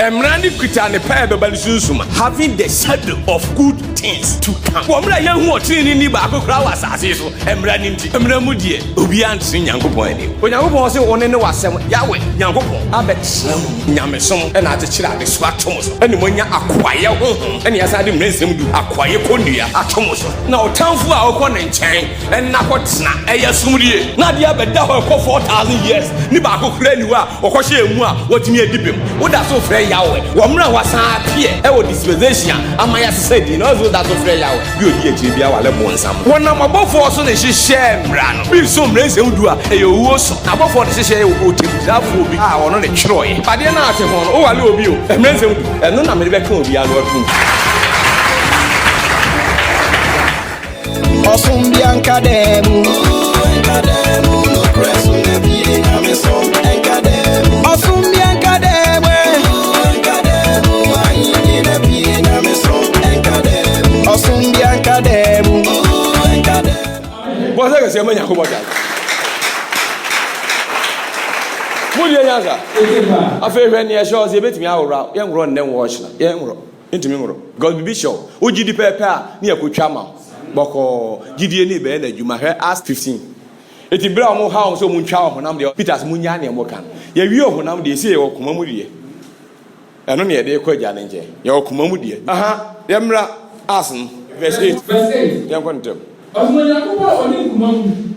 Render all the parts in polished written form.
Emrani Kritane Pebble Susuma, having the shadow of good things to come. Wamra young watching in the Bako Krawas as is Emrani, Emramudi, Ubian Sin Yankopoini. When I was on any was Yahweh, Yankopo, Abet, Yameson, and at the Chila, the Swatomos, and when you acquire home, and yes, I didn't miss him to acquire Kondia, Atomos. Now, town for our one and chain, and Nakotsna, Ayasumri, Nadia Bedaho for 4,000 years, Nibako Krenua, or Koshi Mua, what near Dibim, what that's so fair Yahweh. Wamra was here, our dispensation, Amaya said, you know, that's so fair Yahweh. You dear Jibia, Walebon Sam. One number both for so they share Brano. Be some race who do a also. Above for the share who take that will be our on the Troy. But they're not a one, oh, I love you, and none of me back home be our Osum bianca demu, no press on the being of a song, Osum bianca demu, I need a being of a song, Osum bianca demu. What's I say, when you come out? Muliaza, I feel when you show us a bit me out, young run, then watch, young run, into me. God be sure. Would you prepare near Kuchama? Boko GDN be na juma he as 15 eti bra mo ha so mun twa honam de Peters munya na mo kan ye wi honam de se ye okoma mu de eno ne ye de kwaja ne nje ye okoma mu de aha ye mra asen verse 8 ye kwantem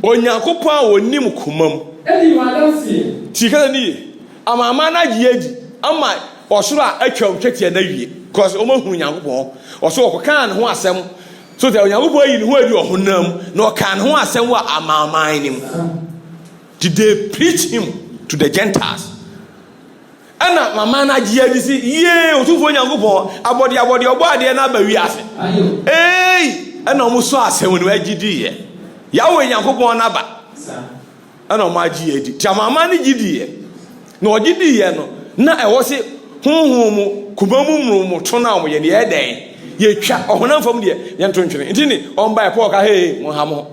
onyankopon onim kumam edi wadanse tikala ni amama na giyeji ama osoro a atwam twete na wie cause o ma hu onyankopon oso okokan ho asem so that onyankopon yi ne ho adi ohonam no kan ho asem wa amaman nim did they preach him to the Gentiles ana mama na giya di si ye otufo onyankopon abode obo ade na ba wi ase ana mo so asem no agidi ye yawo onyankopon na ba ana mo agiye di ti mama ne gidi ye na ogidi ye no na ewo se honhom kubamu mu to na mo ye ne ye den ye twa ohonam fam de ye ntontwene ntini on ba Paul ka hey mo ha mo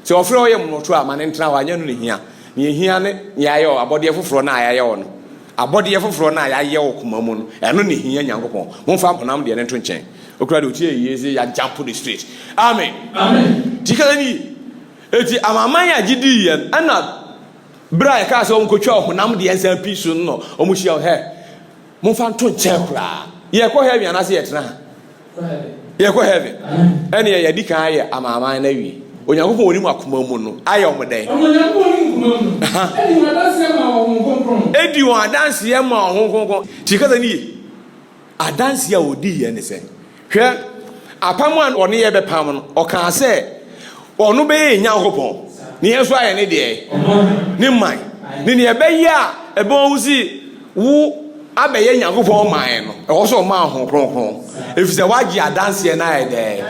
se ofre oye mo to ama ne ntra wa anya no ne hia ne hia ne ya ye abode foforo na ya ye wo no abode foforo na ya ye wo kumamu no eno ne hia nyankopon mo fa honam de ne ntontwene okura de otie ye se ya jump the street amen amen tikala ni eti amaman ya gidi ye ana bra ka se on ko twa honam de ensan pisu no o mo hia he mo fa ntontwene kura ye ko he wi anase ye tena ye ko heaven ene ye di kan ye amaman na wi onyankopon oni mu akoma mu no aye omden onyankopon oni mu no edi wa dance ye ma honkonkon tikata ni adanse a odi ye ne se hwe apamu an one ye be pam no o kan se onu be ye nyankopon ne yeso aye ne de ne man ne ye be ya e bon wusi wu abeye nyankopon man no e wo so ma ho kronkron efise wagi adanse na ye de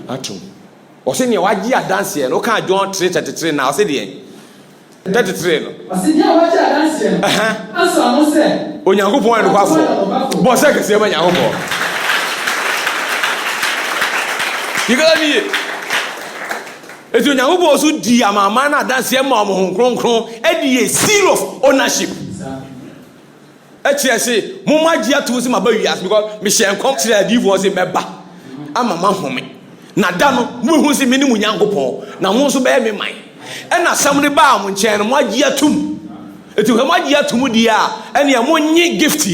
atum o se ne wagi adanse no ka John 3:33 na o se de 33 no o se ne wagi adanse no aso amo se onyankopon no kwafo bo se kese ma nyankopon digala ni eti onyankopon so di amama na adanse ma mo ho kronkron e di a seal of ownership say mama gia to see my baby as because me share come to the divorce say meba amama home na da no mu hu see me ni munyankopon na mo so be me man e na sam ne ba mo nche no mo gia tum eti ho mo gia tum dia e ne mo nyi gift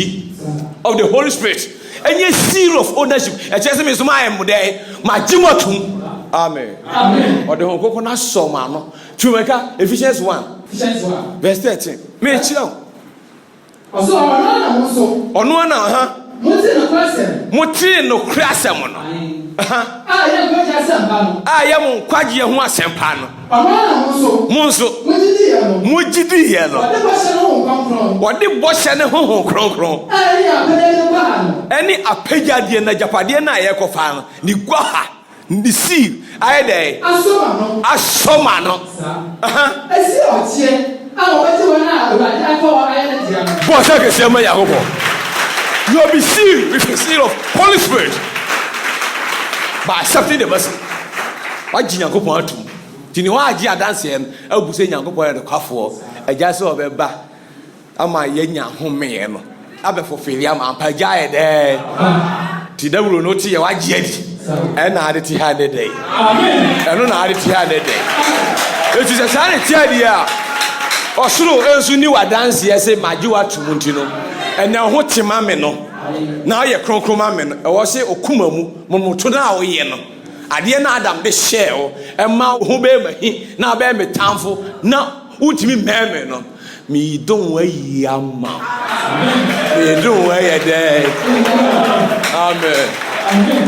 of the Holy Spirit enye seal of ownership e say me so ma am dey ma jimotum amen amen o de ho kokko na so ma no twumeka Ephesians 1 verse 13 me chiro oso ono na ha muti no krasem no ye mo kwaje ho asempa no monso mujidi ye no wode boshe ne ho kronkron ani apejade na japade na ye kofa no ni gwa ha ni si aye dey asoma no esi otie you will be sealed with the seal of Holy Spirit by accepting the mercy. Why Yankopon atum? Tini wa agi adanse en abu se Yankopon de kwafo agya se obeba ama yenya home no abɛfɔfɛli ama mpagya yɛ dɛ ti dawuro no ti yɛ wagye adi ɛna ade ti ha ne dɛ ɛno na ade ti ha ne dɛ eti sɛ saa ne ti adi a ɔsoro nso ni wadanseɛ sɛ magye wato mu nti no ɛna ho tema me no na ɔyɛ kronkron ma me no ɛwɔ sɛ okuma mu momoto na a woyɛ no adeɛ na adam de hyɛ o ɛma ho bɛɛ mahi na bɛɛ me tamfo na wotumi mɛmɛ no me don't way yama me don't way there amen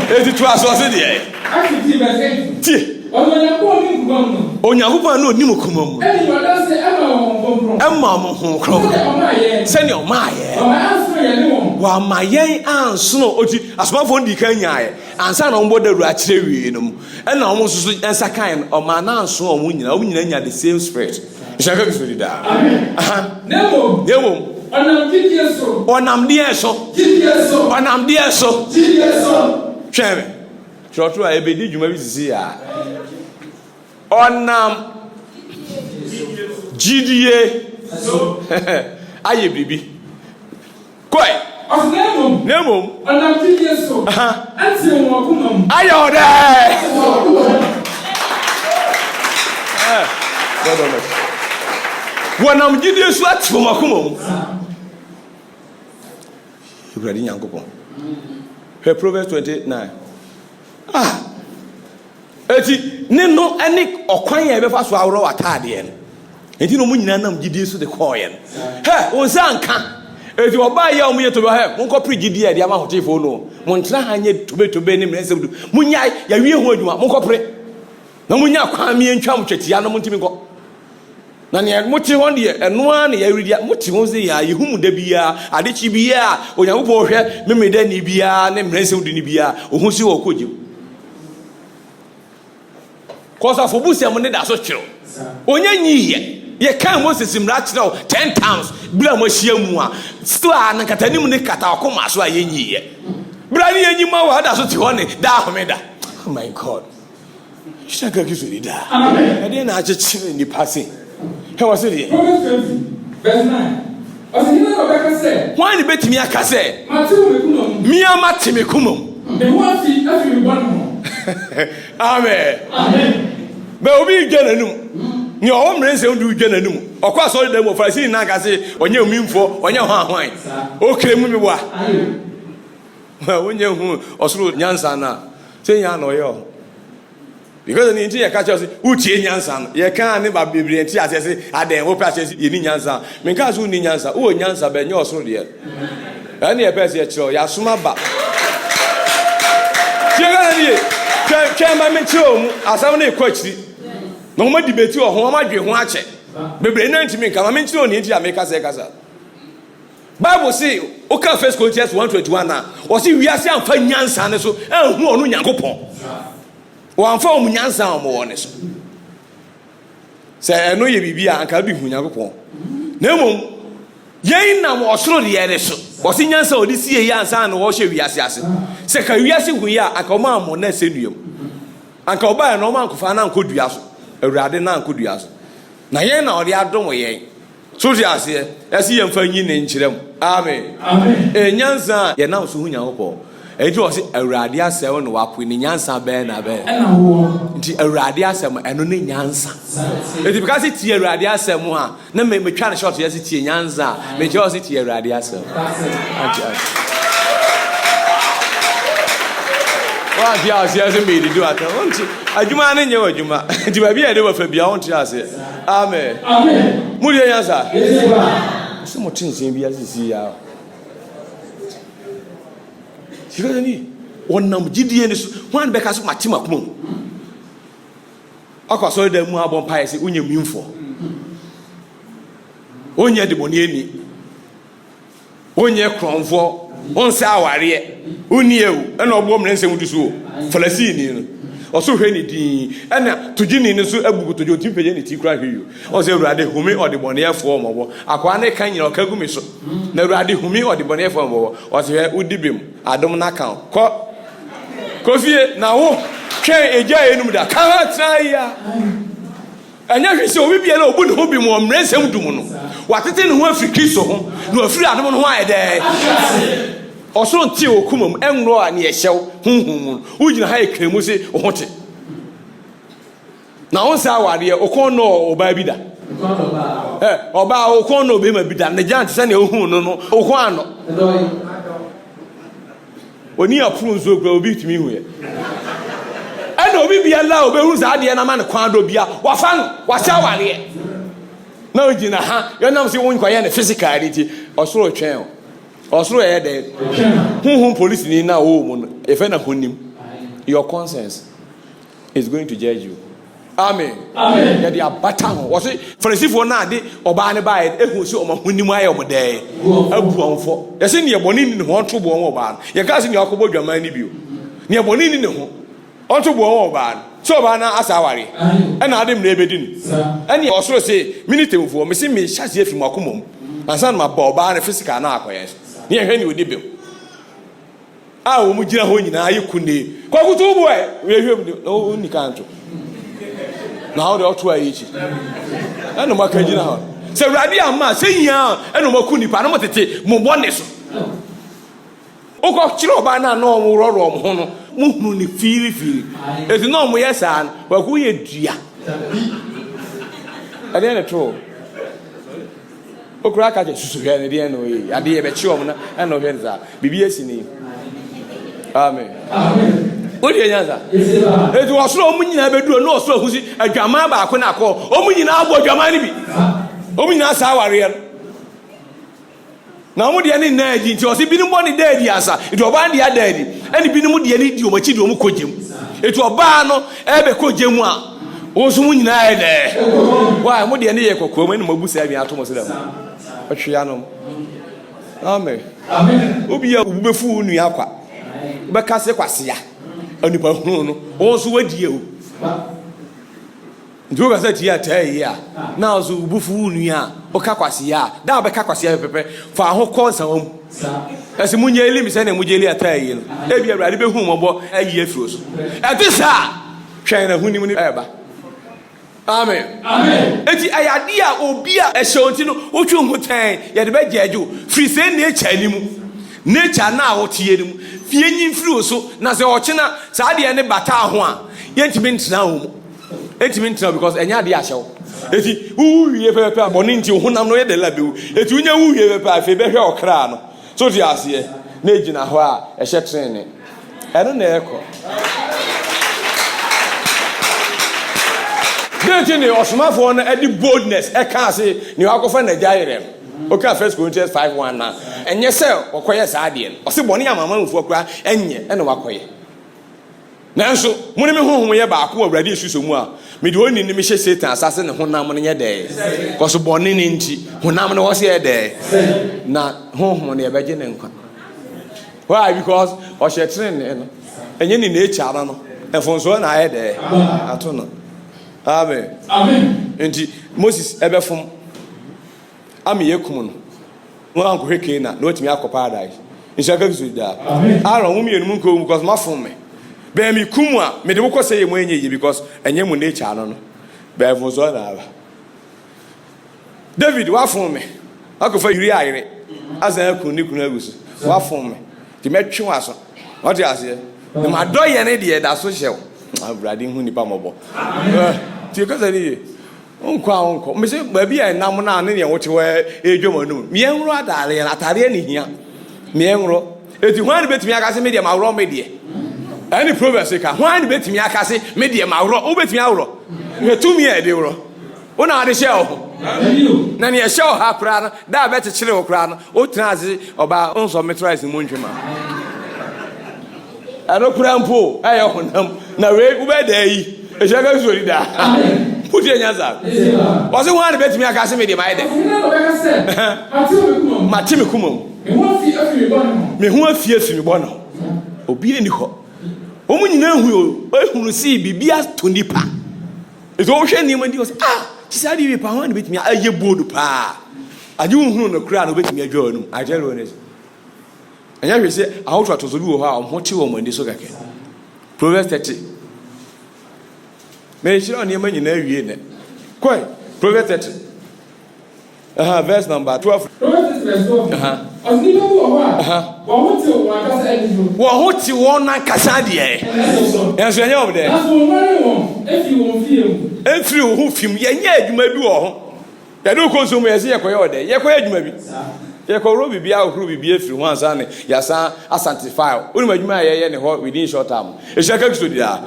eti to aso se de ti onyankopɔn na onim kuma mu ɛma mo ho kro sɛnea ɔma ayɛ wa ma yɛn ansono oti asomafo ndi kan nyaayɛ ansa na ɔmbɔ dawuru akyerɛ wie no mu ɛna ɔmo nso nsa kan ɔma na anso ɔmo nyina nya the same spirit ishaka kisuri da nemo onam deɛ so twɛme trɔtro a ebedi dwuma bi sisi a ɔnam gidie ayɛ bibi koi nemo onam gidie so anti mo akomam ayɛ ɔdɛ wɔnam gidie so ati wɔn akoma mu ewurade nyankopɔn hwɛ Proverbs 29 eti ne no ɛne ɔkwan yɛ bɛfa so aworɔ w'ataadeɛ no enti na ɔmo nyinaa nam gidie so de kɔɔyɛ no hɛ wɔn nsa nka eti ɔbaa yɛ ɔmo yɛ tobe hɛ monkɔ pere gidie ɛde ama ahotefoɔ no mo ntena ha nyɛ tobe ne mmerɛ nsɛm do mo nya yɛwie ho adwuma monkɔ pere na mo nya kwan mi ntwa mo twɛtia no mo ntimi nkɔ na ne mote hɔ deɛ ɛnoa ne yɛwiridia mote ho sɛ yɛ yehu mu da biara adekyi biara onyankopɔn hwɛ memeda ni biara ne mmerɛ nsɛm do ni biara ohu si wɔ kɔgye kɔsafo busɛm ne da so kyerɛw onye nyiyɛ yɛ kan Moses mmara kyerɛw 10 times bra mo ahyia mu a still a ne katanim ne kata akoma so a yɛ nyiyɛ bra ne yɛ nyima wa da so te hɔ ne da ahomeda oh my god shaka kisuri da amen na akyekyere ni pase he was it verse 9 ɔsɛ na ɔbɛka sɛ why ne betimi aka sɛ mia matime kumam the one see every one amen ba obi gana num ni ɔwɔ mmerɛ nsɛm de gana num ɔkɔ asɔre da mu Farisi na aka sɛ ɔnyɛ omimfo ɔnyɛ ho ahwan okre mu mi wa wonye hu ɔsoro nyansa na sɛ nya na ɔyɛ because ni nti yɛ ka kyerɛ sɛ wotie nyansa no yɛ ka ne ba bebree nti asɛ sɛ adan wo pra kyerɛ sɛ yɛ ni nyansa me ka so ni nyansa wo nyansa ba nyɛ ɔsoro deɛ ɛne yɛ pɛ sɛ yɛ kyerɛ yɛ asoma ba tie ka ne twɛn ba me kyerɛ mu asam ne kɔ akyiri na wɔn debate wɔ ho wɔn adwe ho akyɛ bebree na ntimi nka ma me kyerɛ oni nti a me kasa kasa Bible say oka 1 Corinthians 1:21 na wɔ se wiase amfa nyansa ne so ɛnhu ɔno Nyankopɔn wɔamfa ɔmo nyansa ɔmo wɔ ne so sɛ ɛno yɛ biribi a anka bi hu Nyankopɔn na mmom yɛn nam ɔsoro deɛ ne so wɔse nyansa ɔde sie yɛ ansa na wɔhyɛ wiase ase sɛ ka wiase hu yɛ a anka ɔma amɔ na ɛsɛ nuam anka ɔbaeɛ na ɔma ankofa na ankɔdua so awurade na ankɔdua so na yɛn na ɔde adom yɛn so te aseɛ ɛsɛ yɛmfa nyi ne nkyerɛ mu amen nyansa a yɛnam so hu Nyankopɔn ɛnti wɔ se awurade asɛm no wapo ne nyansa bɛɛ na bɛɛ nti awurade asɛm ɛno ne nyansa ɛnti bika se tie awurade asɛm a na metwa ne short yɛ se tie nyansa a mekyerɛ wɔ se tie awurade asɛm wanti a ɔseɛ sɛ meedidi wata wonti adwuma ne nyɛ wɔ adwuma nti baabi a yɛde wafa bia wonte aseɛ amen modeɛ nyansa sɛ mote nsɛm bi asisi yɛ sikani wonam gidie ne so wan bɛka so matima kuma mu akwa so da mu abɔ mpae sɛ onye mwimfo onye demoni ani onye kronfo onsa awareɛ oniewu ɛna ɔbɔ mmerɛ nsɛm du so falasini no ɔso hwɛ ne din ɛna togini ne so abugu tojo timpɛje ne ti kura hweyo ɔsɛ awurade humi ɔdebɔneɛfoɔ mɔbɔ akwa ne kan nyina ɔka gu me so na awurade humi ɔdebɔneɛfoɔ mɔbɔ ɔsɛ hwɛ wodi bem adom na kan kɔ kofie na wo twɛn egya enum da kan try ya anya hwe se obi bia na obu ne ho bi mo mrensem dum no watete ne ho afiri Kristo ho na afiri adom no ho ayede osoro nti okumam enro a ne yehyew hunhum ugina ha ekremu se ohote na on sa aware okon no oba bi da oba okon no be ma bi da ne jant se ne ohun no okon ano oni apuru nzo gba obi timi hu ye ana obi bia la obehu za de na ma ne kwan do bia wafa no wacha aware na ugina ha yonam se won kwaye ne physicality osoro twen osoro ye de hunhum police ni na wo mu no efe na honim your conscience is going to judge you. Amen. Amen. Ya dia batang. Wose Farisifo na de oba ne ba ehu si omo hunimu aye omo de. Abu onfo. Ya se ne boni ni ho onto bo oba. Ya ka se ne akobo dwaman ni bio. Ne boni ni ne ho. Onto bo oba. So oba na asa aware. E na adem na ebedi ni. Ene osoro se militemfo me se me hyase afi makomom. Ansan ma ba oba na physical na akoye. Ne hwe ni odi bio. Ah wo mu gira ho nyina aye kunne. Kwakutu bo e we hwem no ni kanto. Na how the otu ayichi eno makaji na ha se radi ama se yin eno maku nipa no motete mo bone so okọ kire oba na no mo roro mo ho no mo hunu ni firi eti no mo yesa wa ku ye dua ade na tro okura ka je susu hwe ne de no yi ade ye be chi om na eno hwe nza bibi esi ni amen amen. What do you answer? It was so many bedroom, no so who's a Jama ba Konako, Omina abo Jamani bi. Omina Sawarian. Now, what the any nagin to us, it been one dead answer. It was one dead daddy, and it been the any Machido Mukojim. It was Bano, Ebe Kojimwa. Also, when there. Why, what the any echo, when Mobusa Atomo? A Trianum. Amen. Amen. Ubia Ubefu Niapa. Bakase Quasia. Onipa hunu no wonso wadie o ndu ga sa tia tai ya na ozo bufu nua o ka kwase ya da be ka kwase ya pepe fa ho konsa wam ese munye eli mi se na munye eli atai no e bi awrade be hu mobo ayi afiro so e ti sa hwen na hunim ni eba amen amen eti ayade a obi a ehyeonti no otwe hu tan ye de be jeju free se na chani mu nature na wotie ni mu fie nyin firi so na se ochina sa de ne bata ho a yentimi ntina ho mu entimi ntina because enya de ahyew eti wuwie pepe aboni nti honam no ye de labewu eti unya wuwie pepe afi be hwe okra no so ti ase na ejina ho a ehye trene eno na eko denti ni osmafo na edi boldness e ka ase ni akofa na jairem. Okay, 1 Corinthians 5:1 na enye se okoye sa ade no ose bone amama mfu akura enye ene wakoye nanso muni me honhom ye ba ko awrade isuso mu a me de oni ni me hye Satan asase ne honam no nye de koso bone ni nti honam no wo se ye de na honhom ne ebeje ne nkwa why because o hye trene no enye ni nature no enfonso na ye de ato no amen amen enti Moses ebefom ami yekum no no anko hweke na otimi akọ paradise insaka bisu da aron mu mienu nko because mafom me be mi kum a me de wokọ sey mo enye because enye mu nature no be vozo na aba David wafom me akofa yiri ayire azan akun ni kunu agusu wafom me ti metwe waso what you say na madoye ne de da so hyew abrade hu nipa mobo ti ka say onko me se ba bia nam na ne wote we edwomanu me enro adare na atare ne hia me enro eti hwan betimi akase me de mawro me de ani proverbs ka hwan betimi akase me de mawro wo betimi awro metumi e de wro wona ade hye ho na ne hye ho ha kra na da beti kire wo kra na o tinaze oba onso metrize mu ntwema ano kra mpo aye honam na we wo be da yi ejaka zori da put your hands up. Was it one bet me a gas media by them? Matimi Kumo. Me who a fear for me bono. Obedient ho. Woman, you know who see Bibia to nipa. It's all shame when he was she said you pound with me a ye board pa. I do no crown with me a journal. I tell you this. And I say, I want to do how what you want when this okay. Proverbs 30. Me sure on your money na wie ne Quite. Proverbs 30. Verse number 12. Proverbs verse 12. As nipa bi wɔ hɔ a wɔn ho te wɔn akasa ɛni so. Wɔn ho te wɔn ankasa deɛ. Ɛnso ɛnyɛ wɔn dɛ. Aso wɔn wari wɔn efi wɔn fie mu. Efiri wɔn ho fim yɛnyɛ adwuma bi wɔ ho. Yɛde okɔ nso mu yɛsi yɛkɔyɛ wɔ dɛ yɛkɔyɛ adwuma bi. Yɛkɔworo bibi ahorow bibi efiri ho ansa ne yɛsan asantify. Onum adwuma a yɛyɛ ne hɔ within short time. Ehyia kakiso di da.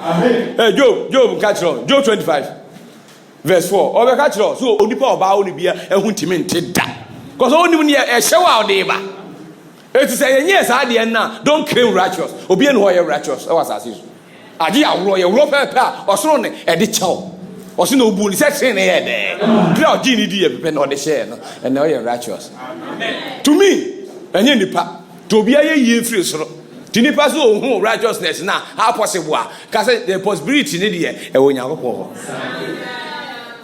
Job nka kyerɛ Job 25 verse 4. Ɔbɛka kyerɛ so onipa ɔbaa wo ne bia ɛho ntimi nte da. Because onim ne ɛhyɛ wa ɔde ba. It is a yes, I na don't claim righteous. Obi and who are righteous. I was asking. Adi awro ye wro pepa osoro ne e de chew. Osi no bu ni se tre ne ye de. Dra odi ni di ye pepe na o de share no. And now you righteous. Amen. To me, enye nipa. To be aye ye free soro. Ti nipa so ohun righteousness na how possible a. Ka say the possibility ne de e wo Nyankopon ho.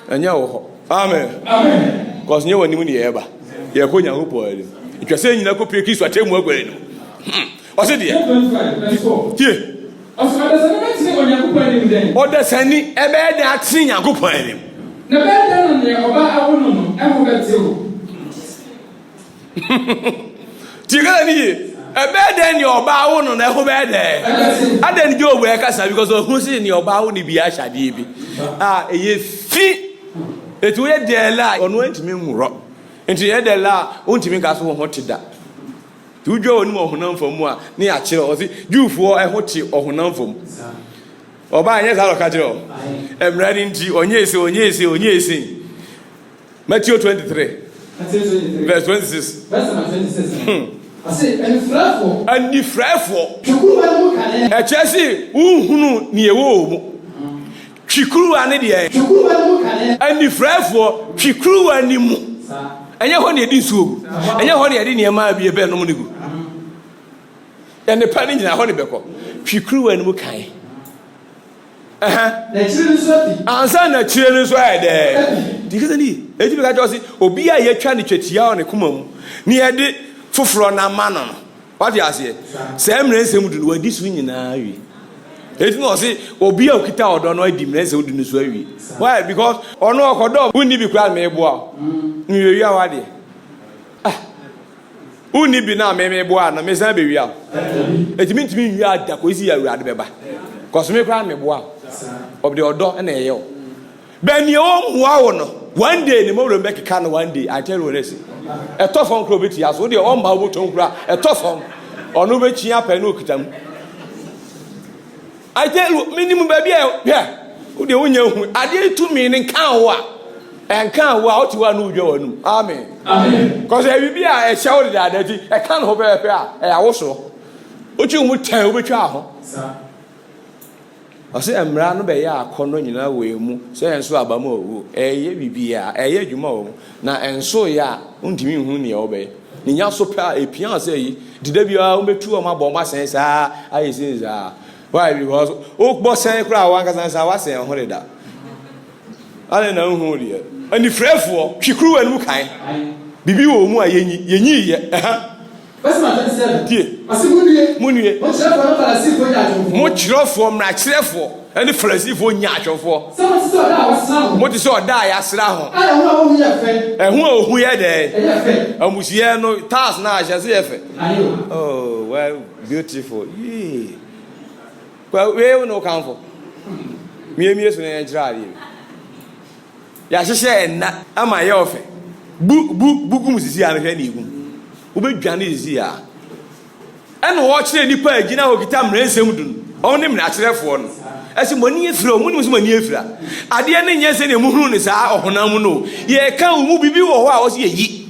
Enye wo ho. Amen. Amen. Because nye woni mu ne ye ba. Ye ko Nyankopon ali. If you say you know, pray Christ, what you want to do? What's it? Here. Or the Sunny, a bed that sing a good poem. The bed on the Oba, I will get a bed than your bow on a whole bed there. I didn't go where Casa because of who's in your bow, be a shady. Ah, ye feet. It will their lie on went to me rock. Into the other la, won't you make us want to that? To draw no honum for more near chill or you for a hotty or honum for. Or by yes, I'll catch you. I'm writing to you on yes, on yes, on yes. Matthew 23, verse 26. I say, and you fret for a Chelsea, who near womb. Chikru and idiot, and you fret for Chikru and Nimu. And you honey did so. And you honey, I didn't hear my be a bear no money. And the penny in a honey becker. She crew and Mukai. Answer the children's right there. Because he, as you got to or be a trying to chet yarn a kumum near the Fufrona Manon. What do you say? Sam raised him to do this win in a it's not say, or be a kita or don't know dimness who didn't swear. Why? Because or no, or dog wouldn't be crowd me boa. You are ready. Who need be now, maybe boa, and Miss Abbey. It means to me you are the cozy around the baby. Cause me crowd me boa of the odor and a yo. Ben your own wow. One day, the more make a can one day, I tell you this. A tough on Crobity, as would your own bow to a tough on or no way chia penukitam. I tell you, minimum baby, yeah. Who the one I did 2 minutes and can't out to one who join. Amen. Amen. Because I will be a shout that I can't hope I also. What you would tell which are. I say, I'm ran by a corner in a way, say, and so abamo, a be a year mo. Now, and so ya, until who near obey. Ninya so a piano say, did you are 2 of my bomba says, I says, why? Because oh, boss, I cry one because I was saying, hold that. I don't know who you are. And the friend for she crew and look kind. Bibi wo mu ayenyi ye. What's my 27? I see Munie. What's up for I see for that? Much rough for my for and the Fresi for Yacho for. Someone saw that. What is all die as Raho? I don't know who you are. And who are there? And we see no task now as if. Oh, well, beautiful. Yeah. Well, we have no comfort. Me is an entirely. Yes, and am I offer? Book is here and any. Who be Johnny is here. And watch the Nipa, Gina, who get them ransom on him natural phone. As a money from when was money. At the end, yes, any moon is our Honamuno. Ye can't move you or was ye.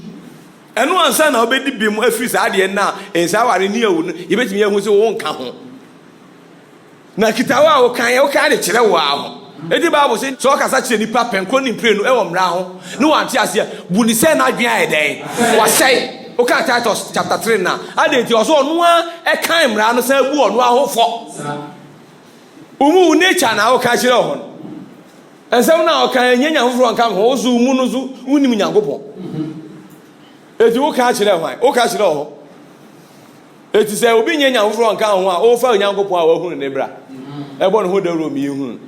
And one son, I'll bet the beam every Saturday now, and so I knew you bet me who won't come home. Na kitawa o kan de kire wa ho edi Bible say so ka sa kire ni papa enko ni pray no e wo mra ho no ante ase bu ni se na adwen aye den wa sei o ka Titus chapter 3 na ade ti o so no e kan mra no sa bu ono ahofo umu nature na o ka kire ho ensem na o kan nyanya hofro nka ho zo mu no zo unim Nyankopon edi o ka kire ho o ka kire ho eti say obi nyanya hofro nka ho a o fa Nyankopon a wa hunu ne bra ebo no ho da ro mi hu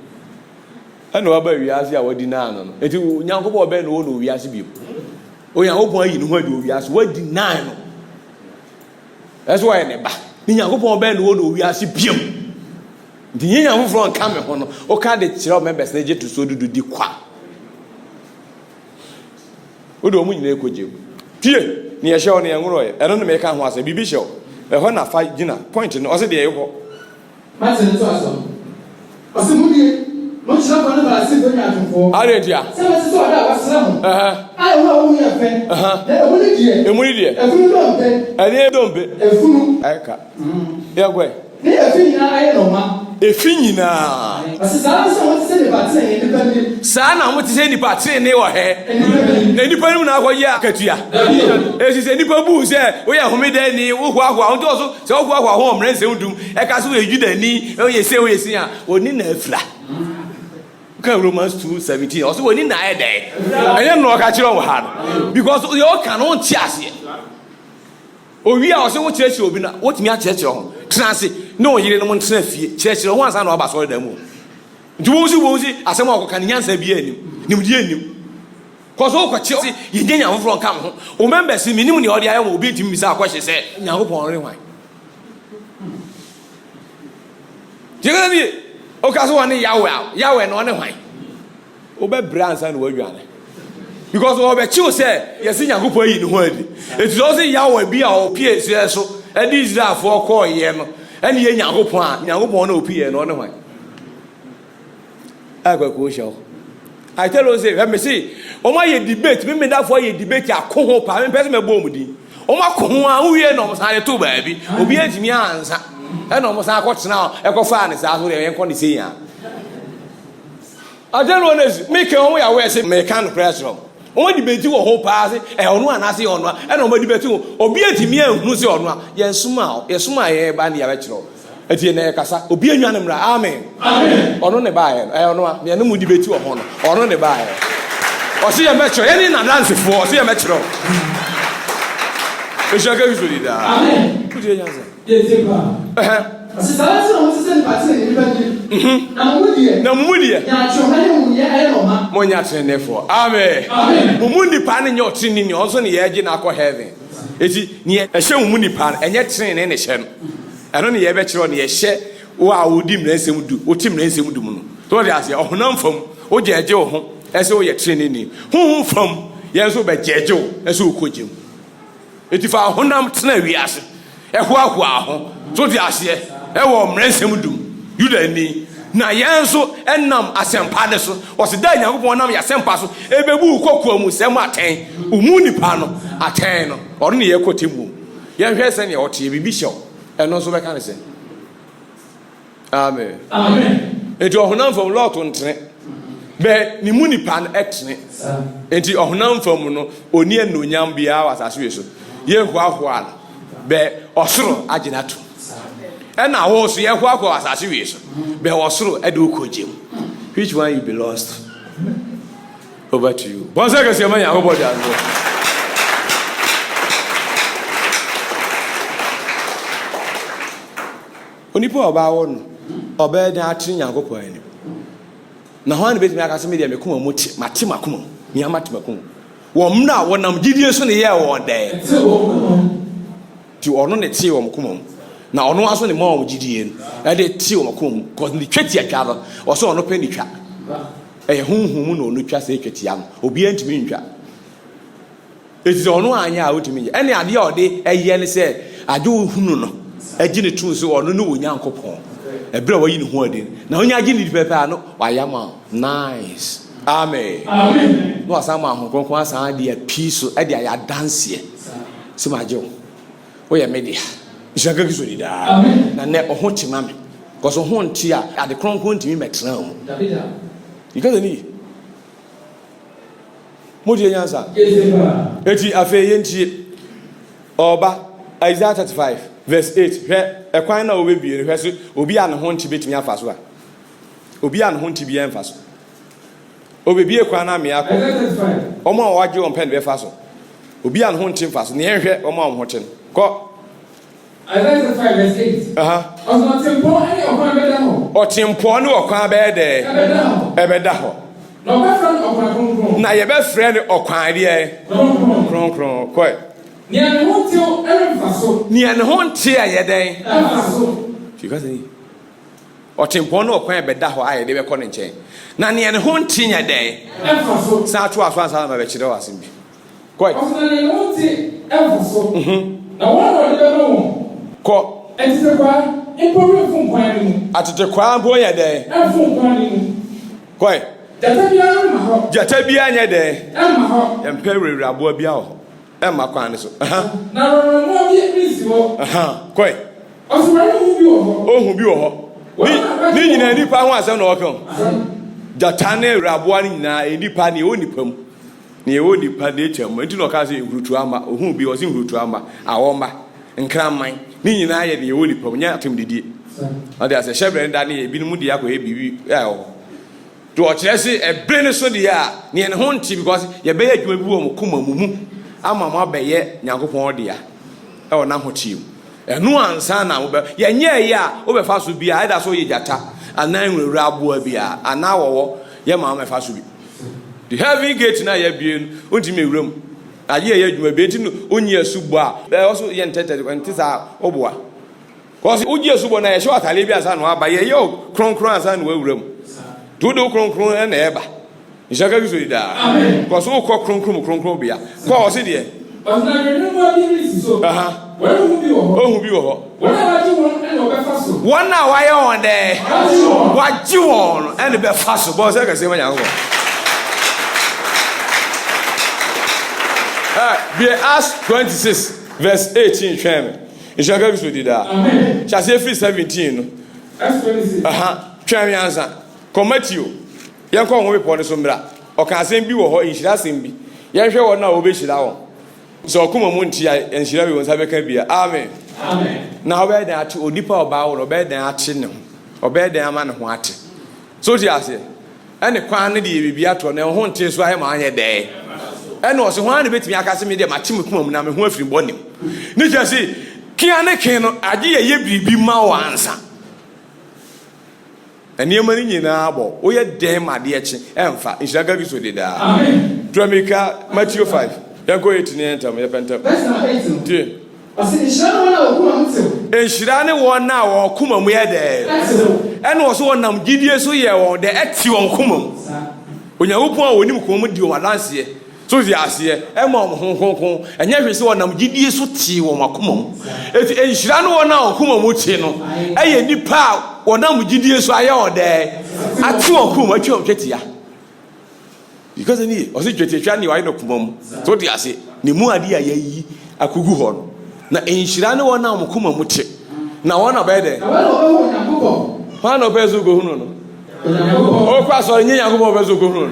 ɛna waba wiase a wadi na no enti Nyankopɔn ɔbɛn no wo no wiase bi Onyankopɔn ayi no ho adi wiase wadi na no ɛso wɔ ne ba ni Nyankopɔn ɔbɛn no wo no wiase biam nti nyɛ Nyankopɔn nka me ho no o ka de kyerɛ members na gye to so dudu di kwa o do mu nyina ekogye tie ne yɛ hyɛ wo ne yɛ ngoro yɛ ɛno ne me ka ho asa bibi hyɛ wo ɛhɔ na fa gina point no ɔse de yɛ kɔ Martin to aso ɔse mu die mo kyerɛ fa no ba se do nya atomfo aredia sɛ wɔ se so ɔda wasra ho ai wo wo yɛ fɛ na ɛmu ni die ɛfunu do mpe ɛne do mpe ɛfunu ɛka yɛ gwe ne ɛfi nyina ayɛ no ma efi nyina ɔse saa sɛ wɔn se ne ba tena yɛ nipa bi saa na mo te sɛ nipa tene ne wɔ hɛ na nipa no na akɔyɛ akatua esi sɛ nipa bu sɛ woyɛ homeda ni wo hoahoa ho nto so sɛ wo hoahoa ho ɔmrɛ nsɛm dum ɛka so woyɛ Juda ni woyɛ se a oni na afira ka Romans 2:17 ɔso oni na ayɛ dɛ ɛyɛ no ɔka kyerɛ wo ha no because yɛ ɔka no nte aseɛ owi a ɔse wo kyerɛkyerɛ obi na wotumi akyerɛkyerɛ ho tena ase na ɔyere no mo ntena fie kyerɛkyerɛ ho ansa na ɔba sɔre da mu nti wo si asɛm a ɔkɔka ne nyansa bi anim nimdeɛ anim kɔso wokɔkyerɛ sɛ yɛnyɛ Nyankopɔn nka ho wo members menim ne ɔde ayɛ ma obi ntimi bisa akɔhye sɛ Nyankopɔn renwan gyegɛ bi ɔka so wɔne Yahweh na ɔne hwan wobɛbrɛ ansa na wadwane because ɔbɛkyew sɛ yɛse Nyankopɔn ayi ne ho adi ɛti sɛ ɔse Yahweh bi a ɔpie sɛ so ɛde Israelfoɔ kɔɔyɛ no ɛne yɛ Nyankopɔn a Nyankopɔn na ɔpie no ɔne hwan akɔkɔ hyɛ wo I tell you say let me see ɔmo ayɛ debate me medafoɔ ayɛ debate ako ho pa me pɛ sɛ mɛbɔ ɔmo din ɔmo ako ho a wowie na ɔmo san de to baabi obi antumi ansa ɛna ɔmo san akɔtena ɛkɔfa ne saa so deɛ yɛnkɔ ne sɛ yia adɛn no nesi me ka ɔmo yɛ awɛ sɛ meka no pressure ɔmo debate wɔ ho paa sɛ ɔno anase ɔno a ɛna ɔmo debate ho obi antumi anhunu sɛ ɔno a yɛsoma yɛ ba ne yɛbɛkyerɛ eti na yɛkasa obi anwa ne mmra amen ɔno ne baayɛ no ɔno a ne mu debate wɔ ho no ɔno ne baayɛ ɔse yɛ mɛkyerɛ yɛne na dansefoɔ ɔse yɛ mɛkyerɛ ɛhyia ka wiso di daa amen wotie nyansa yɛtie paa ɔse saa sɛ ɔmo sɛ nipa tene ne nipa bi na mo mu deɛ nyaatwoma ne mu yɛ ayɛ nɔma monya tenefoɔ amen mo mu nipa ne nyɛ ɔtene ni ɔnso ne yɛgye na akɔ heaven eti ne ɛhyɛ mo mu nipa no ɛnyɛ tene ne hyɛ no ɛno ne yɛbɛkyerɛ ne yɛhyɛ wo a wodi mmeransɛm du wote mmeransɛm du mu no to wɔde aseɛ ɔhonam fam wogye agye wo ho ɛsɛ woyɛ treneni honhom fam yɛn nso bɛgye agye wo ɛsɛ wokɔgye mu ɛti fa honam tena wiase ɛhoahoa ho to de aseɛ ɛwɔ mmeransɛm dum Yudani na yɛn nso ɛnam asɛmpa ne so ɔse da Nyankopɔn nam yɛasɛmpa so ɛbɛbu kɔkoa mu sɛm atɛn umu nipa no atɛn no ɔno ne yɛkɔte mu yɛnhwɛ sɛnea ɔteɛ biribi hyɛ wo ɛno nso bɛka ne sɛ amen enti ɔhonam fam lɔɔto ntene bɛ ne mu nipa no ɛtene enti ɔhonam fam no ɔni anuonyam biara wɔ asase wei so yɛhoahoa no bɛ ɔsoro agye no ato ɛna wo so yɛhoahoa wɔ asase wei so bɛ ɔsoro ɛde wokɔgye mu which one you belongs to over to you bɔnsɛ kɛseɛ ma Nyankopɔn de ano onipa ɔbaa wɔ no ɔbɛɛ dan akyere Nyankopɔn anim na hɔ a ne bɛtumi aka sɛ medeɛ mekoma mu mate makoma mu meama te makoma wɔ mmerɛ a wɔnam gyidie so ne yɛɛ wɔn dɛɛ nti ɔno ne tee wɔ mkoma mu na ɔno aso ne ma wɔn gyidie no ɛde tee wɔ mkoma mu kɔ ne twa tia twa no ɔsɛ ɔno pɛ ne twa ɛyɛ honhom mu na ɔno twa sɛ twa tia no obiara ntumi ntwa ɛti sɛ ɔno anyɛ a wotumi nyɛ ɛne adeɛ a ɔde ɛyɛ ne sɛ ade wo hunu no agye ne tu so ɔno ne wɔ Nyankopɔn ɛberɛ a wayi ne ho adi na wonya agye ne pɛpɛ a no wayɛ ma nice amen na wasan ma ahonkronkron asan de apii so ɛde ayɛ adanseɛ sɛ magye wo woyɛ media nhyira ka kiso di daa na nɛ ɔho te ma me kɔso ho nte a ade kronkron ntimi mɛtena wo mu yikasɛ ni modie nyansa eti afei yɛntie ɔba Isaiah 35 verse 8 hwɛ ɛkwan na obɛbie hwɛ so obi a ne ho nte betumi afa so a obi a ne ho nte bi ɛmfa so obɛbie kwan na mea kɔ ɔmo a wɔagye wɔn pɛ ne bɛfa so obi a ne ho nte mfa so ne yɛhwɛ ɔmo a wɔn ho te no kɔ Isaiah 35 verse 8 ɔsɔ tempɔn ɛne ɔkwan bɛda hɔ ɔtempoɔ ne ɔkwan bɛyɛ dɛ ɛbɛda hɔ na yɛbɛfrɛ no ɔkwan deɛ kronkron kɔe nea ne ho nte a yɛdɛn ɔtempɔn ne ɔkwan bɛda hɔ a yɛde bɛkɔ ne nkyɛn na nea ne ho nte nyɛ dɛn saa to aso ansa na bɛkyerɛ wɔ asɛm bi kɔe kɔ atetekwaa mpo yɛ dɛn kɔe gyata biara nyɛ dɛn yɛmpɛ werɛwerɛaboa biara wɔ hɔ ɛmma kwan ne so kɔe ɔhu bi wɔ hɔ ne nyinaa nipa ho asɛm na ɔka gyata ne werɛaboa no nyinaa nipa ne ɛwɔ nipa mu ne ɛwɔ nipa ne ɛkyɛ mu nti na ɔka sɛ nhurutu ama ɔhu bi ɔse nhurutu ama awɔmma nkraman ne nyinaa yɛ ne ɛwɔ nipa mu nyɛ atem didie ɔde asɛ hyɛbrɛ da ne ebinom de akɔyɛ biribi ɛwɔ hɔ to ɔkyerɛ sɛ ɛbere ne so deɛ a neɛ ne ho nte because yɛbɛyɛ adwuma bi wɔ mo koma mu mu ama mo abɛyɛ Nyankopɔn dea ɛwɔ n'ahoteɛ mu ɛno ansa na mobɛ yɛnyɛ yi a wobɛfa so bi a ɛda so yɛ gyata anaa nwurawura aboa bi a anaa wɔwɔ yɛ ma mɛfa so bi the heaven gate na yɛbie no wontumi ewura mu agye yɛ adwuma bi nti no onyi asubɔ a ɛwɔ so yɛ ntɛtɛ nti saa ɔboa kɔsi wogye asubɔ na yɛhyɛ atale bi ansa na waba yɛyɛ kronkron ansa na wawura mu todo kronkron ɛna ɛba nhyɛka bi so yi daa kɔsi wokɔ kronkron bia kɔ ɔsi deɛ ohun bi wɔ hɔ wɔn a wayɛ wɔn dɛ wagye wɔn ɛna bɛfa so bɔ sɛ kɛse ma Nyankopɔn be Acts 26 verse 18 twɛn mi nhyɛka bi so di daa hyɛse firi 17 no twɛn mi ansa kɔ Matthew yɛn kɔ wɔn bepɔ ne so mmira ɔka asɛm bi wɔ hɔ nhyira asɛm bi yɛn hwɛ wɔn a wɔbɛhyira wɔn sɛ ɔkoma mu nti a nhyira bi wɔn nsa bɛka bia amen na ɔbɛyɛ dan ate onipa ɔbaa wɔ no ɔbɛyɛ dan ate ne ho ɔbɛyɛ dan ama ne ho ate so ti ase ɛne kwan ne de yɛ biribi atɔ na ɛho nte so ayɛ ma anyɛ dɛɛ ɛne ɔsɛ ho ara ne bɛtumi aka sɛ me deɛ mate me kuma mu na me ho afiri bɔ nim ne kyerɛ sɛ kia ne ken no agye yɛyɛ biribi ma wɔ ansa nneɛma no nyinaa bɔ woyɛ dɛn ma adeɛ kye ɛmfa nhyira ga bi so dedaa turamika Matthew 5 yɛnkɔ yɛti ne yɛntam yɛpɛntam nhyira ne wɔn a wɔn kuma mu yɛ dɛɛ ɛne wɔ so wɔnam gyidie so yɛ wɔn dɛ ɛte wɔn kuma mu Onyankopɔn a wɔnim kuma mu di wɔn adanseɛ so di aseɛ ɛma wɔn ho kronkron ɛnyɛ hwɛ sɛ wɔnam gyidie so te wɔn akoma mu eti nhyira ne wɔn a wɔn kuma mu te no ɛyɛ nipa a wɔnam gyidie so ayɛ wɔn dɛɛ ate wɔn kuma mu atwa wɔn twetia because ni ɔsi twetia ne wɔayɛ no kuma mu so di ase ne mu ade a yɛyi akugu hɔ no na nhyira ne wɔn a wɔn kuma mu te na wɔn abɛɛ dɛ wɔn na ɔbɛɛ so go hu no o kwa so nye Nyankopɔn ɔbɛɛ so go hu no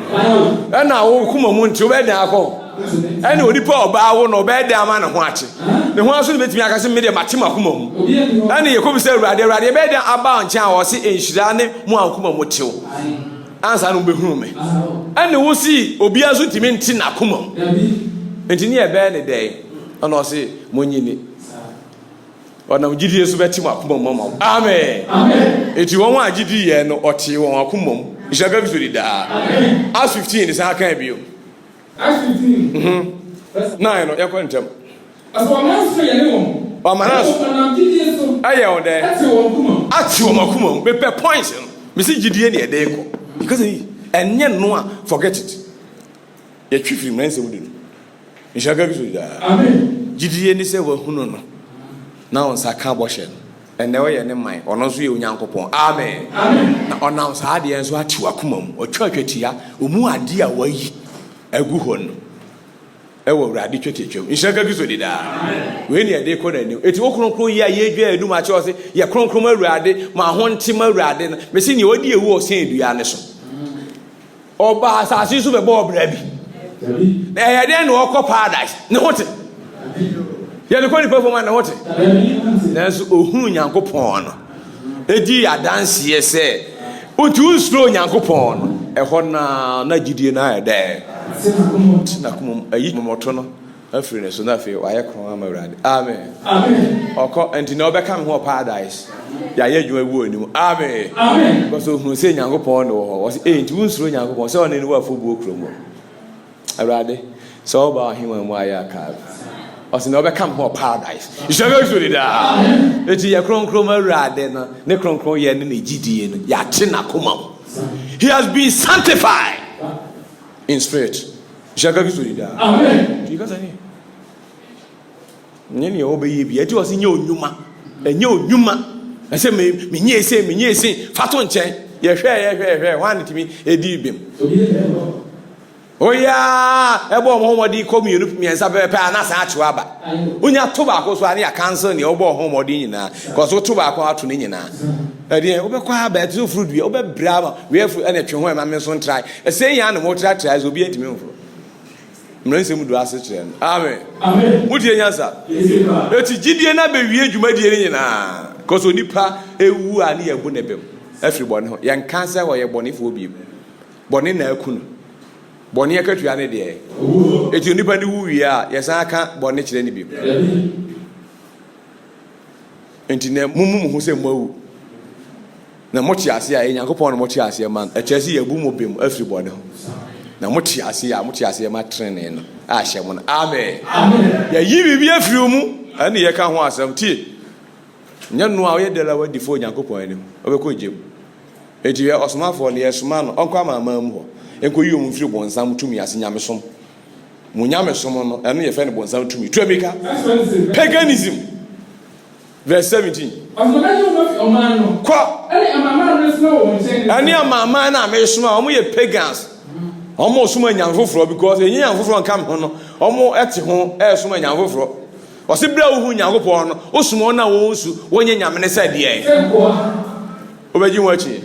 ɛna wo kuma mu nte ɔbɛɛ dɛ akɔ ɛna onipa ɔbaa wo no ɔbɛɛ dɛ ama ne ho ate ne ho aso ne betumi aka sɛ me deɛ mate ma kuma mu ɛna yɛ kɔbi sɛ Awurade ɛbɛɛ dɛ aba nkyɛn a wɔse nhyira ne mu a kuma mu tew ansa no bɛhunu me ɛna wo si obiara so timi nte na kuma mu enti ne ɛbɛɛ ne dɛ ɛna ɔse monyini ɔnam gyidie so bɛte mu akoma mu ma amen eti wɔn a gyidi yɛ no ɔte wɔn akoma mu nhyɛka bi so dedaa Acts 15 ne san kan bio Acts 15 9 no yɛkɔ ntɛm ɔmana so ɛyɛ wɔn dɛ ate wɔn akoma mu bepɛ points no mesi gyidie ne ɛdɛ kɔ because ɛnyɛ no a forget it yɛtwi firi mmerɛ nsɛm di no nhyɛka bi so dedaa gyidie ne sɛ wɔahunu no na on saka bɔhyɛ no ɛnɛ ɔyɛ ne man ɔno nso yɛ Onyankopɔn amen na ɔnam saa adeɛ nso ate wakoma mu ɔtwa twatia ɔmu ade a wayi agu hɔ no ɛwɔ Awurade twatiatwam nhyɛka bi so dedaa wei ne ɛde kɔ n'anim eti wo kronkron yi a yɛdwa adum akyɛ ɔse yɛ kronkron Awurade ma ho ntem Awurade no mesi ne ɔdi ewu ɔsɛn dua ne so ɔba asase so bɛbɔ ɔbra bi na ɛyɛ den na ɔkɔ paradise ne ho te yɛde kɔ nipa fɔm a ne ho te nanso ohunu Nyankopɔn no edi adanseɛ sɛ otu nsuro Nyankopɔn no ɛhɔ na gyidie na ayɛ dɛ na kumum ayi momoto no afiri ne so na fe waye kron ama urade amen oko enti na obeka me ho paradise ya ye dwuma wu onim amen because ohun se nyankopon no ho wo se enti wunsuro nyankopon se one ni wa fo bu okromo urade so oba hiwa mu aya ka ose na obeka me ho paradise ishaga so da enti ye kronkron ma urade no ne kronkron ye ne gidie no ya te na koma he has been sanctified in spirit. Ishaga so da amen because ani nyeni obeye bi eti wose nye onwuma enye onwuma ese menye ese fato nchen ye hwe wan timi edi bim oya ebo homodi komienu miensa pepe anasa achewa aba onya to ba ko so ani ya cancel ne obo homodi nyina cause to ba ko ato ne nyina edi obekwa aba etu fruit bi obebra we fu ene twe ho e ma me so try ese yan no mo try obi edimi mfo mrense mu do ase kire no amen mudie nyansa eti gidie na be wie dwumadie ne nyina cause onipa ewu ani yabu ne bem afri bone ho yan cancer wo ye bone fo obi bone na akunu bone ye katua ne de eti onipa ne wu wie a ye san aka bone kire ne bi enti na mumu ho se mawu na mochi ase a Nyankopon no mochi ase man echesi yabu mo bem afri bone ho na mochi ase ma trene no a hye mo amen ya yi bibi afri mu ani ye ka ho asam tie nya no a ye dela wadi fo Nyankopon ani obekọ jem eti ye osomafo ne ye soma no onko amama mu ho enko yi omfiri bonsam tumi ase nyamesom mu nyamesom no eno ye fe ne bonsam tumi tuamika paganism verse 17 kwa ani amama na amesoma omo ye pagans omo soma nyanfoforo because enye nyanfoforo nka me ho no omo ete ho soma nyanfoforo ose bra hu Nyankopon no osuma na wo nsu wonye nyamene sa de obeji wachi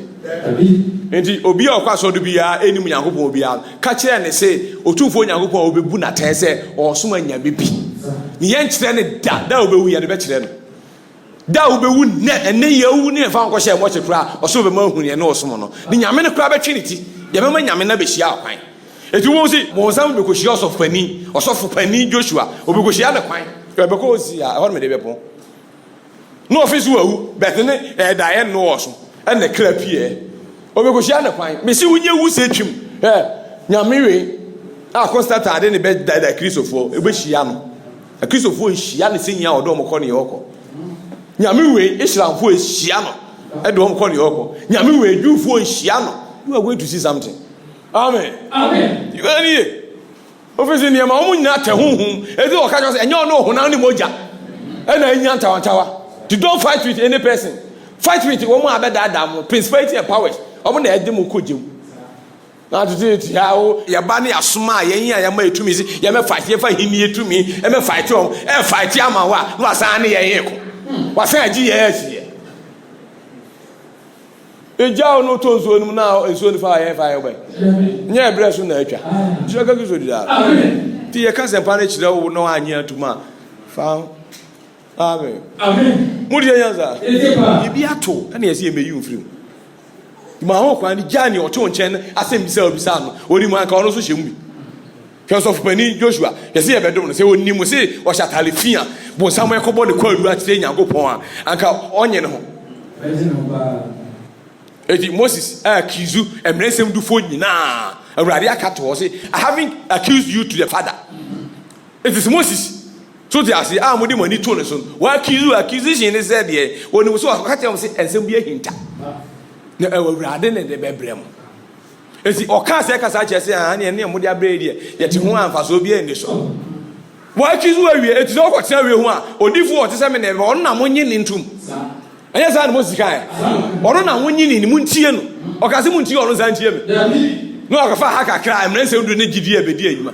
enti obi akwaso do bia enim Nyankopon obi a ka kire ne se otumfo Nyankopon obebu na tese osuma nyame bi ni yen kire ne da obewu ya de be kire no da obewu ne ene yewu ne fa nko hye mo chekura oso be ma hu ne osum no ni nyame ne kura be twiniti ye be ma nyame na be hia akwan eti wo si mo nsam be ko hia osofu pani Joshua obe ko hia de kwan e be ko si a ho me de be pon no office wu bet ne da ye no oso ene kra pie obe ko hia de kwan me si wunye wu se twim nyame we a constant ade ne be da Christopher e be hia no a Christopher hia ne senya odo mo ko ne yoko nyame we Islamfo hia no e do mo ko ne yoko nyame we Jewfo hia no you are going to see something amen you ready office ni ma omu nyina te honhum ezi o ka jo se enye ono honam ni moja e na enya ntawantawa you don't fight with any person fight with woman abeda adam principality and powers omu na ede mo kojem na tuti ya o ya ba ne asoma yen ya ma etumi si ya me fight ye fa hini etumi e me fight o e fight ama wa no asan ne yen ko wasan agi ye asi eja ono to nso nim na enso ni fa ye ba nya ebreso na atwa jiga gizo dida amen ti ye ka sempa na kire wo no anya atuma fa amen mudi yanza ibi ato na yesi emeyi mfiri ma ho kwa ni jani oto nchen asem bisa no oni mu anka ono so hyemu Because of Penny Joshua, yesi ye bedom no se oni mu se o shatale fia bo sam e kobo de kwadu atire Nyankopon anka onye ne ho eti Moses accuse emresem du fo nyina awurade akato say I haven't accused you to the father. It is Moses so they say mudi mani to ne so wa accusation ne said ye oni mu so akato say ensem bi ahinta na awurade ne de bebrem eti oka say kasa che say ne mudi abrede ye te ho amfa so bi eni so wa accuse wa wie eti so ko tia wie ho a odifo o te se me ne on na monye ne ntum anya sa na Moses kai ono na wonyi ni mu ntie no o ka se mu ntie ono za ntie me no o ka fa haka kra emrense ndu ne gidi abedi ayuma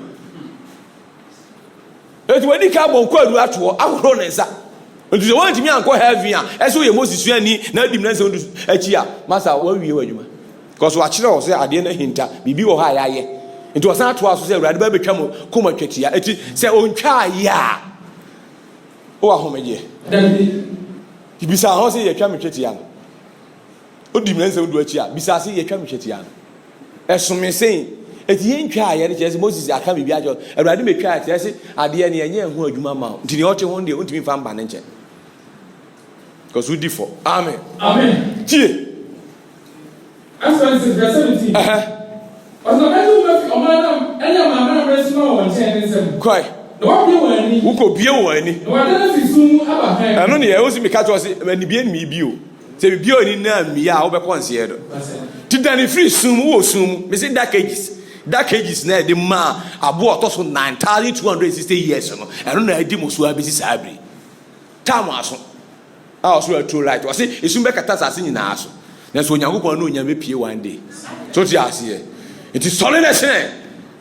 eti wadi ka bon kwadu ato ahoro ne nsa ndu se wanti mi anko heaven a eso ye Moses ani na adi emrense ndu achi a masa wa wie wadwuma because wa kire o se ade na hinta bibi wo ha ya ye nti o san ato aso se urade ba betwa mo koma twetia eti se ontwa ya o ahomeje bisa ho se ye twa metwetia no odi mrense ndu achi a bisa se ye twa metwetia no esomesen eti yen twa ya de kyerɛ sɛ Moses aka bibi ajo Awurade me twa kyerɛ sɛ ade ne enye ho adwuma ma nti ne ɔte ho de ontimi fa mba ne nkyɛn because we differ. Amen. Amen. Tie. Verse 17. Quite. Who be any? I don't know. I was in the catch when you be in me bio. Say, be in name, me, I'll be considered. Did any free soon or soon, missing that cages. That cages near the ma, I bought also 9,260 years. I don't know. I did most well busy Sabri. Tamas. I also a true light. I say, it's soon back at us in us. That's when you go on your pay one day. So, it is solidness,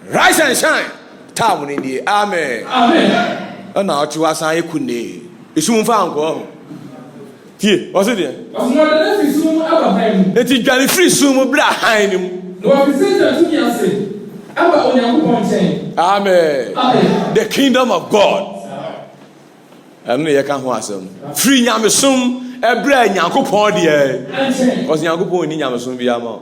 rise and shine. Town in the Amen. Amen. And now to us, I couldn't. It's soon found. Go here. What's it there? It is Johnny Free soon behind him. No, I say to me, I say, Amen. The kingdom of God. I know you can't want some free Yamasum, a bread Yankupon, dear. Was Yankupon in Yamasum Biamo.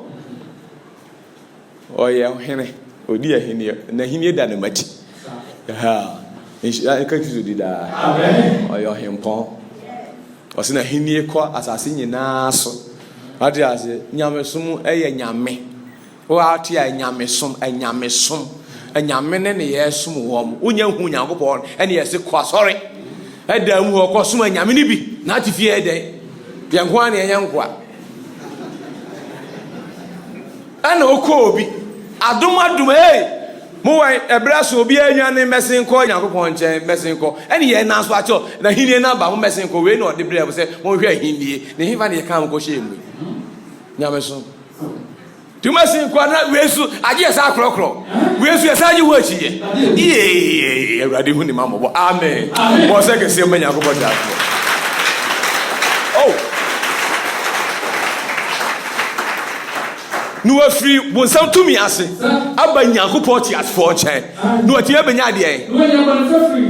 Oh, yeah, Henry. Oh, dear, Henry. And he needed that much. Ah, I can't do that. Amen. Or your him pon. Was in a Henry court as I sing in Nassau. I just say, Yamasum, a Yame. Oh, out here, Yamasum, and Yamasum, and Yamen and yes, some warm. Unyam Yankupon, and yes, a cross, sorry. Adam who are costum and Yaminibi, not if you had a young one and young one. And Okobi, I don't do hey. More a brass will be a young messing call, young point, messing call. And he announced what you're the Hindian number messing call, we know the brave will say, more here Hindi, the Hivani can't go shame with Yamason. To messing quadrant, I guess I crow. Where's your side you watch here? Yeah, ready when the mamma. Amen. One second, see when you go about that. Oh, no free was out to me. I say, Abba Yanko Porty at 4 chain. No, at your Benyadi.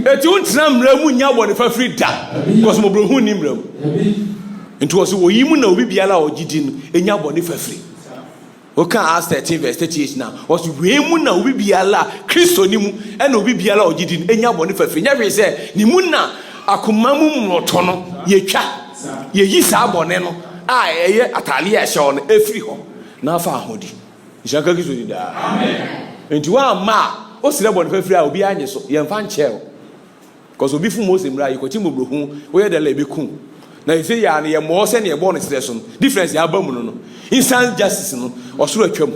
It won't some Ramunya one for free da. Because Mobro Nimro. It was Women of Bibiala or Gidin in your body for free. Okay, ask 13 verse 38 now. Was Remuna will be Allah, Christo Nimu, and will be Allah or didn't any one for free. Never say, Nimuna, Akumamu Motono, ye cha, ye yisa boneno, I, Atalia Sean, a free home. Now, far hoodie. Shakaki to the Amen. Into one ma, or sit up on for free, I'll be on your fan chair. Because we'll be for most in Rai, Cotimu, where the labby coon. Now, you say, you're more than your bonus lesson. Difference, your bum. Instant justice no osoro atwam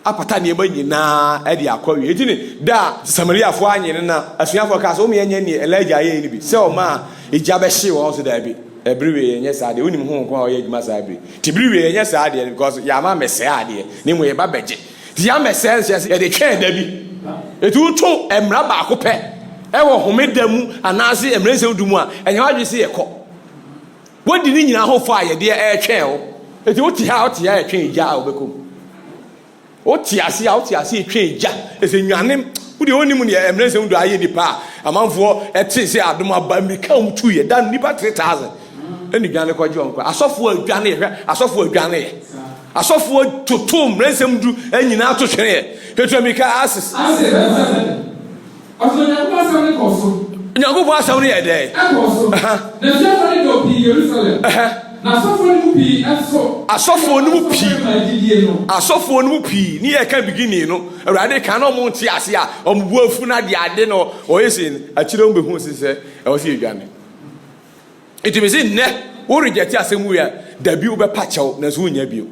apata ne ba nyina e de akwawe etini da Samaria fo anyene na asuafo ka so me yenye ne Elijah aye ni bi se o ma eja be hye wo so da bi ebriwe yenye saade onim ho nko a oye adwuma saade tibriwe yenye saade because ya ma mese ade ne mo ye ba beje ti ya mese se ye de twen da bi etu to emra ba ko pe e wo homeda mu anase emra se du mu a enye wadwe se ye ko wodi ni nyina ho fo aye de e twen o eti oti ha etwen eja obekom oti ase etwen eja ese nwane wode onim ne emrense ndo aye nipa amanfo eti se adom aba mika umtu ye dan nipa 3000 eni dwane kwaje onko asofo adwane hwe asofo adwane ye asofo totom mrense mdu enyina atotwene ye petro mika asis aso nyankopon asam ne koso nyankopon asam ne ye de koso na jafari do pi Jerusalem asofo no pi ni e ka bigini no awurade ka no mo nti ase a ombu afu na de ade no oyese akire mo behu sese e wo se edwane itimi ne wo reject asemu ya dabi wo be pachew na so nya bio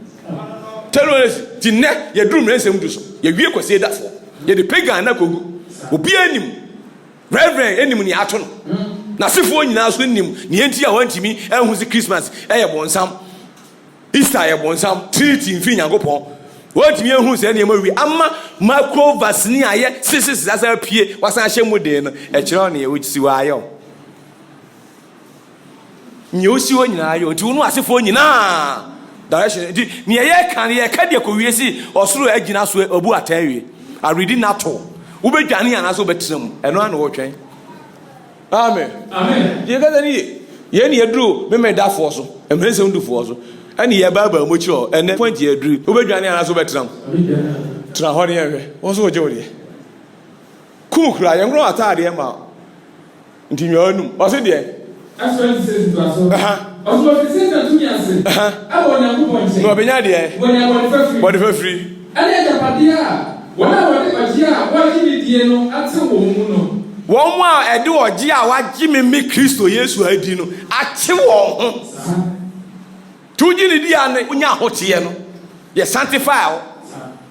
tell us ti ne ye drum nsem du so ye wie kwase dafo ye de pagan na kogu obi anim reverend enim ni ato no na sefo nyina so nim ne enti a wantimi ehun si Christmas eye bonsam Easter eye bonsam Trinity mfi Nyankopon wantimi ehun se ne mawi ama macro vaccine aye sisis asa pie wasan hye mode no e kire ne ye si wa ayo nye osi wo nyina ayo ti wonu asefo nyina direction ne ye kan ye ka de ko wiesi osoro agina so obu atawie a reading nato wo be dwane ana so betrem eno ana wo twen Amen. Amen. You got any? Ye ni edru me da for so. Emrese undu for so. Ani ye baba mochi o ene point ye edru. Wo bedwane ana so betram. tena hɔ ne yɛhwɛ wɔn nso wɔgye wo deɛ kum kura yɛn nkoro ataadeɛ ma nti nwaa num ɔso deɛ asɔre ti sɛ situaso ɔso fi sɛ na tumi ase abɔ na ko bɔnse na ɔbɛnya deɛ bɔde fafiri ɛne agyapadeɛ a wɔn a wɔde ɔgye a wɔagye ne die no ate wɔn mu no wɔn a ɛde ɔgye a wagye me kristo yesu adi no ate wɔn ho tuwogye ne di a ne wonya ahoteɛ no yɛ sanctify wo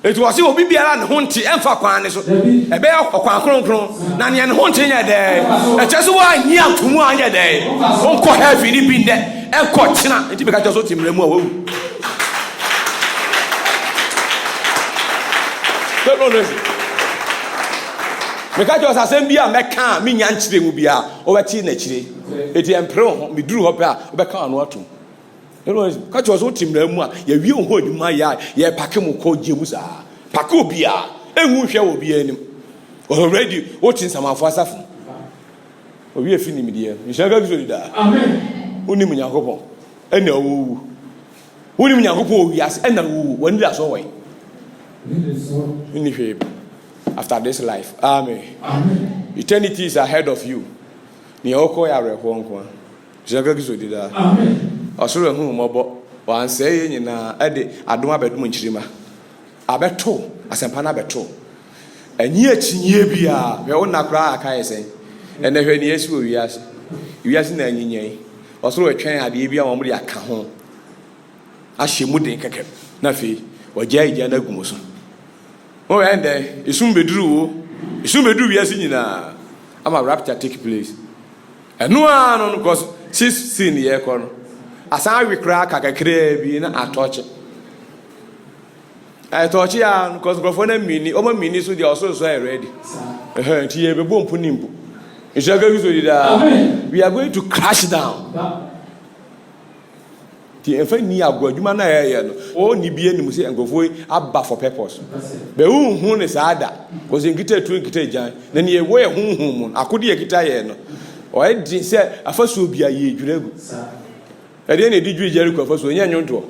ɛti wɔ se obi biara ne ho nte ɛmfa kwan ne so ɛbɛyɛ ɔkwan kronkron na neɛ ne ho nte nyɛ dɛɛ ɛkyɛ sɛ woanyi antomu a nyɛ dɛɛ wonkɔ heaven ne bi ndɛ ɛnkɔ kyena nti meka kyɛ so timmerɛ mu a wawu meka kyɛ sɛ asɛm bi a mɛka a menya nkyerɛ mu biaa wobɛte n'akyire ɛti ɛmpere wo ho meduru hɔ pɛ a wobɛka ano atom ka kyerɛ sɛ wotimmerɛ mu a yɛwie wo ho adwuma yɛ a yɛpake mo kɔ gye mu saa pake obiaa ɛnwu hwɛ wɔ obiaa anim already wote nsamanfo asafo obi afi nimdeɛ nhyira ka kisɛ didaa wonim nyankopɔn ɛna wɔwu wonim nyankopɔn owiase ɛna wɔwu w'ani da so wɔn wonni hwee after this life amen eternity is ahead of you nea wokɔ yɛ awerɛhoɔ nko a nhyira ka kisɛ didaa ɔsoro ehu mmɔbɔ wansɛe yɛ nyinaa ɛde adom abɛdom nkyirima abɛto asɛmpa no abɛto ɛnyi akyinyie bi a hwɛ wo nna koraa aka yɛ sɛn ɛnɛ hwɛ ne yɛsi wɔ wiase na anyinyɛn ɔsoro ɛtwɛn adeɛ bi a wɔn de aka ho ahyɛ mu den kɛkɛ na afei wɔgya igya no agu mu so wɔn yɛn dɛ esum bɛduru wiase nyinaa ama rapture take place ɛno a no because six scene yɛ kɔ no asan awi koraa kakakraa bi na atɔkye atɔkye a nkɔsɔkɔfoɔ na mini ɔma mini so deɛ ɔsoro so ayɛ ready nti yɛbɛbɔ mpo ne mpo nhyira ka kristo didaa we are going to crash down nti ɛmfa nni agɔ adwuma no a yɛyɛ no ɔni bi anim sɛ nkurɔfoɔ yi aba for purpose bɛwo hu ne saa da kɔsɛ nkita atu nkita gyan na ne yɛwɔ yɛ honhom mu no akode yɛkita yɛ no ɔyɛ den sɛ afasuo bi a yɛdwira agu ɛdeɛ na ɛdi dwi Jericho afasuo nyɛ nnwontoɔ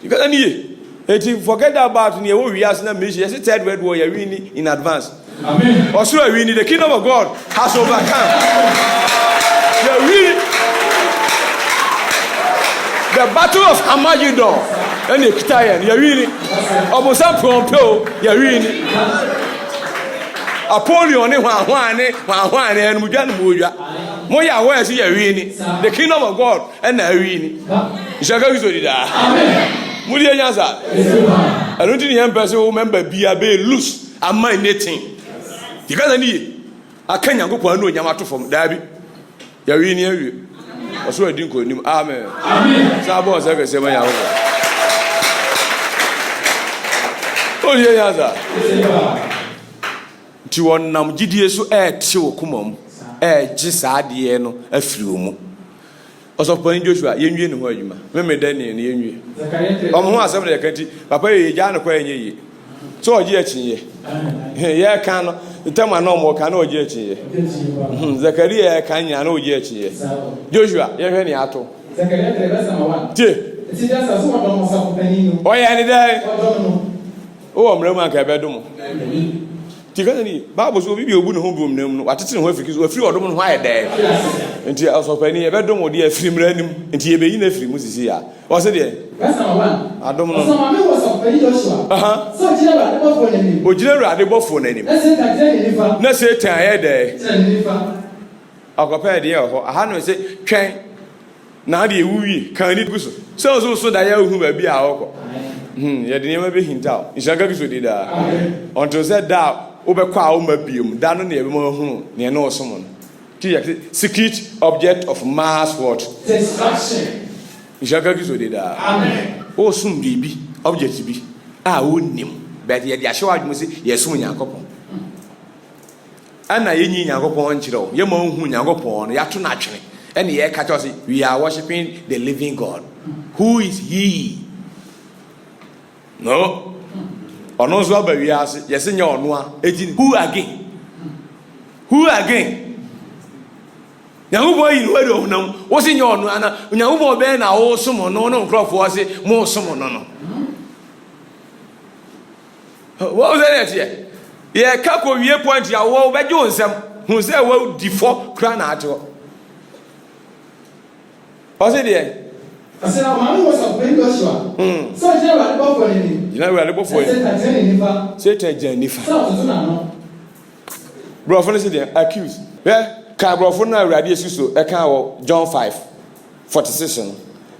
yɛkata ne ye eti forget about ne yɛwɔ wiase na mmehyi yɛsɛ third world war yɛwi ni in advance ɔsoro awi ni the kingdom of God has overcome yɛwi the battle of Armageddon ɛna ekita yɛn yɛwi ni ɔbɔnsam pɔmpɛo yɛwi ni Apollyon ne hwan ne enumdwa ne modwa mo yɛ awɔ ɛsi yɛwi ni the kingdom of God ɛna awi ni nhyɛka kristo didaa mo di enyansa ɛno nti ne yɛn pɛ sɛ wo member bia be loose ama anything yɛkasa ne ye aka nyankopɔn ano onyam ato fam daabi yɛwi ni awie ɔsoro adi nkonim amen saa bɔ ɔsɛ kɛsɛ ma yɛawo o di enyansa nti wɔnam gyidie so ɛɛte wɔ koma mu ɛɛgye saa adeɛ no afiri wɔ mu ɔsɔfopani Joshua yɛnwie ne ho adwuma meme Daniel ne yɛnwie ɔmo ho asɛm na yɛka nti papa yɛ gyaa no kɔ ɛnyɛ yie sɛ ɔgye akyinyɛ yɛka no ntam a na ɔmɔka na ɔgye akyinyɛ Zakaria yɛka nyina na ɔgye akyinyɛ Joshua yɛhwɛ ne ato tie ɔyɛ ne dɛ wowɔ mmerɛ mu anka ɛbɛdom tikani Bible so obi bi obu ne ho bom nam no watete ne ho afiri ɔdom no ho ayɛ dɛ nti ɔsɔpani ɛbɛdom ɔde afiri mmerɛ anim nti yɛbɛyi na afiri mu sisi a ɔsɛ deɛ adom no ogyina Awurade bɔfoɔ n'anim na Satan ayɛ dɛ ɔkɔpɛ deɛ wɔ hɔ aha no sɛ twɛn na ade ewu wie kan ni gu so sɛ ɔso so da yɛ ohu baabi a ɔkɔ yɛde nneɛma bɛhinta wo nhyira ka kristo didaa ɔnto sɛ da wobɛkɔ a woma biom da no ne yɛbɛma hunu neɛ ne ɔsom no nti yɛ secret object of mass what nhyira ka kristo didaa wɔsom biribi object bi a wonnim but yɛde ahyɛ wɔ adwuma sɛ yɛsom Nyankopɔn ɛna yɛnyi Nyankopɔn nkyerɛ wo yɛma wohu Nyankopɔn no yɛato no atwene ɛne yɛka kyerɛ sɛ we are worshiping the living God. Who is he? No. Ono so aba wiase yesi nya ono a eti who again? Who again? Nyankopɔn yi no do honam wo se nya ono ana Nyankopɔn be na wo som no no nkrofo ase mo som no no. What was that? Yeah, Kako, ye point ya wall, but you some who say, well, default crown at all. What's it there? I said, our man was a very Joshua. So I tell you about him. You know, we are looking for it. Say, Jennifer. So, bro, for instance, accused. Yeah, can bro for now, radius so, a can John 5:46.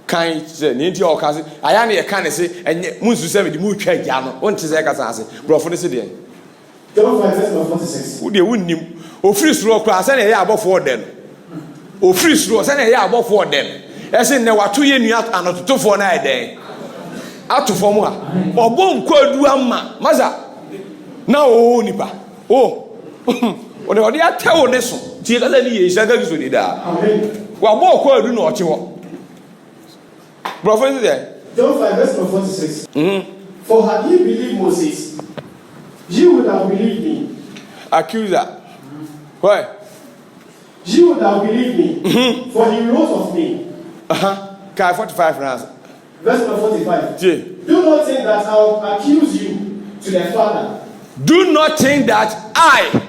Can say, Ninty or Cassie, I am a can say, and yet, Musu 70 moon check, Yano, one to Zakasasi, bro, for instance. John 5:46. Would you win him? O free slow class, and a year above 4 them. O free slow, and a year above 4 them. As in, there were 2 years and not 2 for 9 day. Out to Formua. Or bone could do a man, Maza. Now, oh, Nipa. Oh, when they are telling this one, till the years I go to the da. Well, more could do not you. Brother, there. John 5:46. For had you believed Moses, you would have believed me. Accuser. Why? You would have believed me, for he wrote of me. Can 45 rounds. Verse 45. Do not think that I will accuse you to the Father. Do not think that I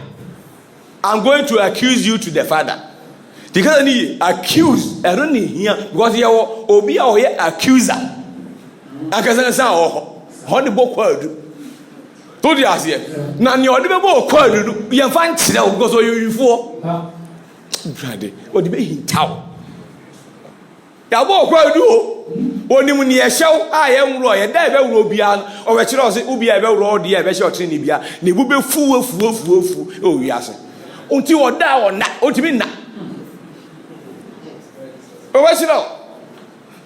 am going to accuse you to the Father. Because he accuse, I don't need here because you will be our accuser. I can say, oh, how the book word. Told you as here. Now you're the book word. You find because you for. What the be in town. Yabo kwa do oni mu ne ehyew a ye nwro ye da be wro bia o we kire o se ubi e be wro de e be hye otene bia ne bu be fu o wi ase onti o da o na otimi na o we kire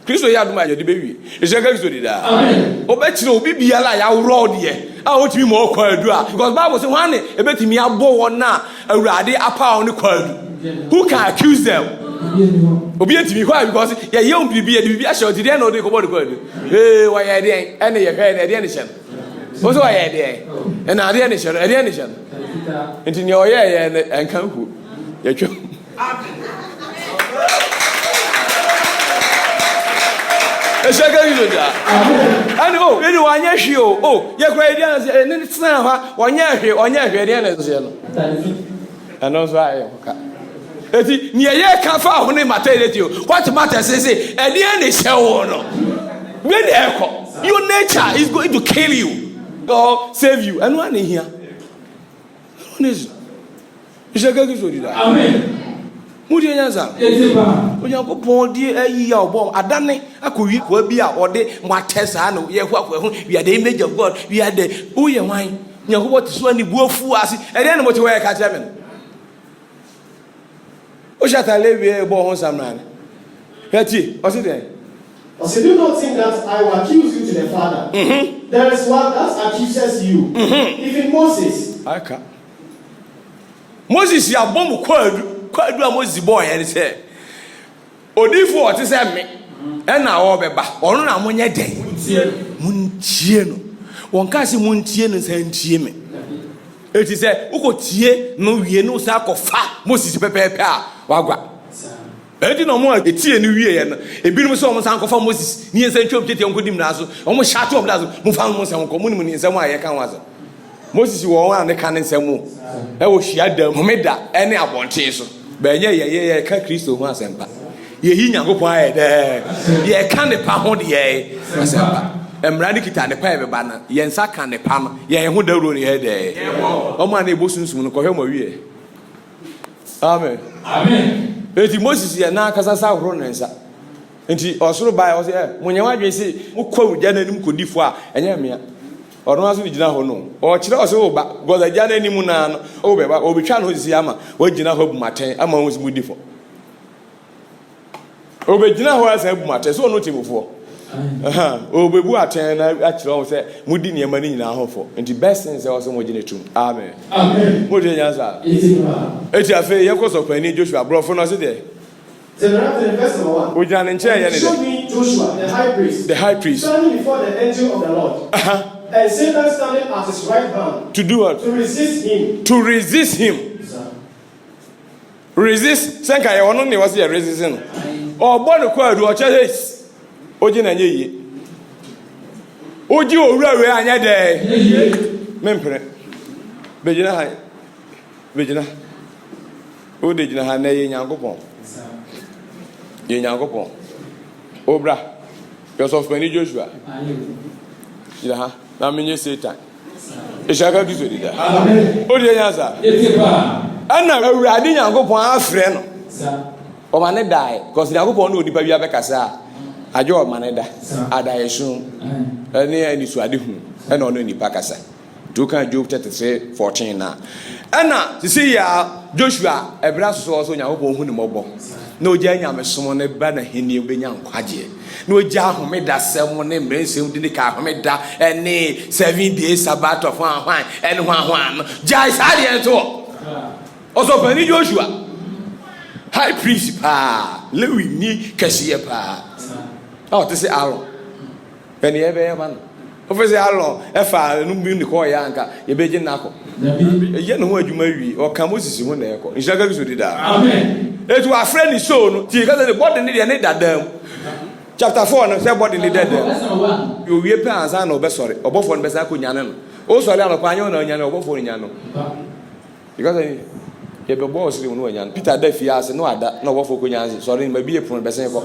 Kristo ya duma ye de be wi e se Kristo di da amen o be kire obi bia la ya wro de a otimi mo kwa adu a because Bible say wan e betimi abo won na awurade apa on kwa adu. Who can accuse them? Obi ntimi kwa because ye ye bibi e bibi ahye odi dey na odi ko bodo kwadu wa ye dey ene ye hwe na dey ne hye no so wa ye dey e na dey ne hye no dey ne hye no enti ne o ye enkan hu ye twem e shega yizo da ani o we ni wa nya hwe o ye kwa dey na ne tsena ha wa nya hwe dey na so no ano so aye ka eti ni ye ka fa ho ne material what matters is e dey ne hye no when they your nature is going to kill you or save you and one here is amen mudi nyanza Onyankopon di ayi ya obom adane akowi kwa bi a ode mwatesa no ye hu akwa we are the image of God we are the who ye wan Onyankopon tiso ani buafu ase e dey ne mo te we ka tell me o shata lewe bo hon samran hati o se dey So do not think that I will accuse you to the Father. There is one that accuses you. Even Moses. Aka. Moses ya bomb kwadu a Moses boy and say. Odifo o te say me. E na wo beba. Onu na monye den. Muntie no. Won ka se muntie no say ntie me. Eti say ukotie no wie no say akofa Moses pepepe a wagwa. Edi no mo etie ni wie ye no ebinom so omo san kofa Moses ni ensan twom tete onkodim na so omo shatu om da so mo fa mo san ko mo ni nsam a ye kan wazo Moses wo won an kan nsam o e wo hia da momeda ene abonten so ba nye ye ka Kristo ho asempa ye hi Nyankopon aye de ye kan ne pa ho de ye asempa emra ni kita ne pa e ba na ye nsa kan ne pa no ye ho dawro ni he de omo an e bosunsun no ko hwe mo wie amen amen. Eti Moses ya na akasa sa horo nensa enti osoro bai o se munye wadwe se ukwa ugya na nim kodifo a enye mea oro aso gina ho no o kire o se o ba goza gya na nim na no o be ba o betwa no sisi ama o gina ho bumaten ama wo se budifo o be gina ho asa bumaten so no timofo o be bu aten na akire o se mudi ne ma ni nyina ho fo enti best sense o se mo gina tum amen Amen. mo je nyansa eti afi ye koso pani Joshua brofo no se de Verse number 1. o gina nche ye ne Show me Joshua, the high priest, standing before the angel of the Lord, and Satan standing at his right hand, to do what? to resist him. To resist him. Resist. Senka ye wono ne wase ye resisting. O bono kwa adu o che oji na nye yi. Oji owura we anya de. Mempere. Bejina ha. Bejina. O de jina ha na ye Nyankopon. Ye Nyankopon. Obra. Yourself when Joshua. Jina ha. Na menye Satan. Ishaka gizo dida. Amen. O de nyansa. Yetepa. Ana Awurade Nyankopon afre no. O ma ne dai. Because Nyankopon no onipa bia be kasa. Ajo o ma ne da. Adayesun. Ani suade hu. Ena ono nipa kasa. Do kan Job 33:14 na. Ana sisi ya Joshua ebra so Nyankopon hu ne mobo. Na ogya nyamesom ne ba na heni obenya nkwaje. Na ogya ahomeda sem ne mrensem di ka ahomeda ene 7 days Sabbath of hwan ene hwan no. Jai sade ento. Also pani Joshua. High priest pa. Lewi ni kasiye pa. Oh, to say Aaron. Pani ebe man. Ofese Aaron efa no bi ni ko ya anka ye beje nako. Ye no ho adwuma wi o ka Moses ho na eko. Nshaka bi so dida. Amen. Etu afre ni so no ti ka say the body ni de ne dadam. Chapter 4 no say body ni dadam. You wie pe ansa na obesore. Obofo no besa ko nyane no. O sore an ko anyo na nyane obofo ni nyane no. Because ye be boss ni no nyane. Peter da fi ase no ada na obofo ko nyane. Sore ni ba bi e pon besa ko.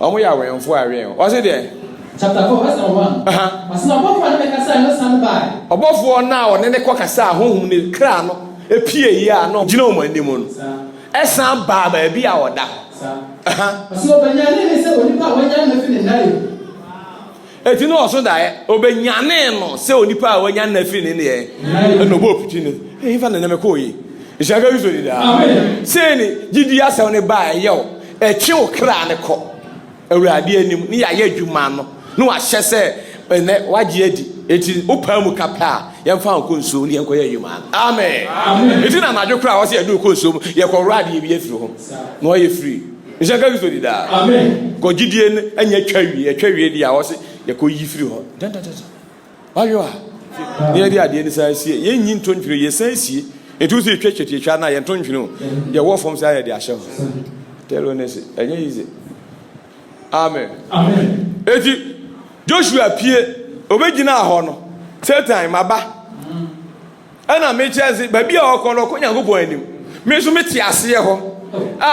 Omo ya wenfo awen. O say there Chapter 4 verse 1. Masina obofo na be kasa no stand by. Obofo na o ne kwa kasa honhum ni kra no epie yi a no gina o mani mu no. Esan ba ba bi a oda. Masina obanyane ne se onipa wanya na fi ne nayo. Eti no so da e obanyane no se onipa wanya na fi ne ye. No bo puti ne. E fa na me ko yi. Ishaka bi so di da. Amen. Se ni gidi asaw ne ba ye o. E twe o kra ne ko. Awurade anim ne ya ye adwuma no. No ahye se ne waje adi eti opamu kapa yemfa nkonso ne yenkoye yuma amen eti na madwo kra wo se yadu konso yekọ rade ye bi afiri ho no ye free nshaka gizo di da amen ko gidie ne anya twawie di a wo se yekọ yi free ho dan wayo a ne di ade ne sa sie ye nyi ntontwire ye sa sie etu se twetwetwa na ye ntontwire ye wo fom sa ye di ahye ho tell ne se anya yize amen eti Joshua pie obegina ho no Satan maba ana me chance ba bia okono ko Nyankopon anim me so meti ase ho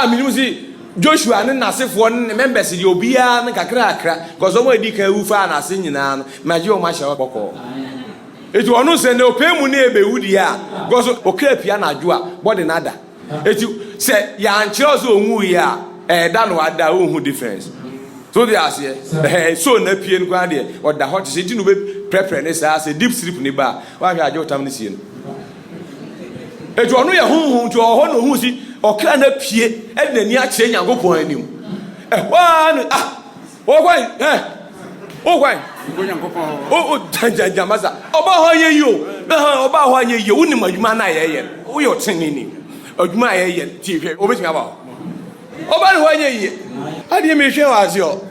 me si Joshua ne nasefo ne members di obia ne kakra cause omo edi ka wu fa na ase nyina no maje o ma hye boko eti onu se ne opemu ne ebewudi a cause okra pia na adwo a body nada eti se ya anche so onwu ya da no ada ohun difference. So they are here. So na pie nkwa de or da hot say no be prepare ne say deep sleep ni ba wa hwe ajo tam ne sie no etu onu ye honhon to ho no hu si okra na pie e na ni a kire Nyankopon anim wa no o kwan o kwan o janja masa oba ho ye yo oba ho ye yo unim adwuma na ye wo yo tenini adwuma ye ti hwe obetimi aba oba ho ye ye ade me hwe wa se o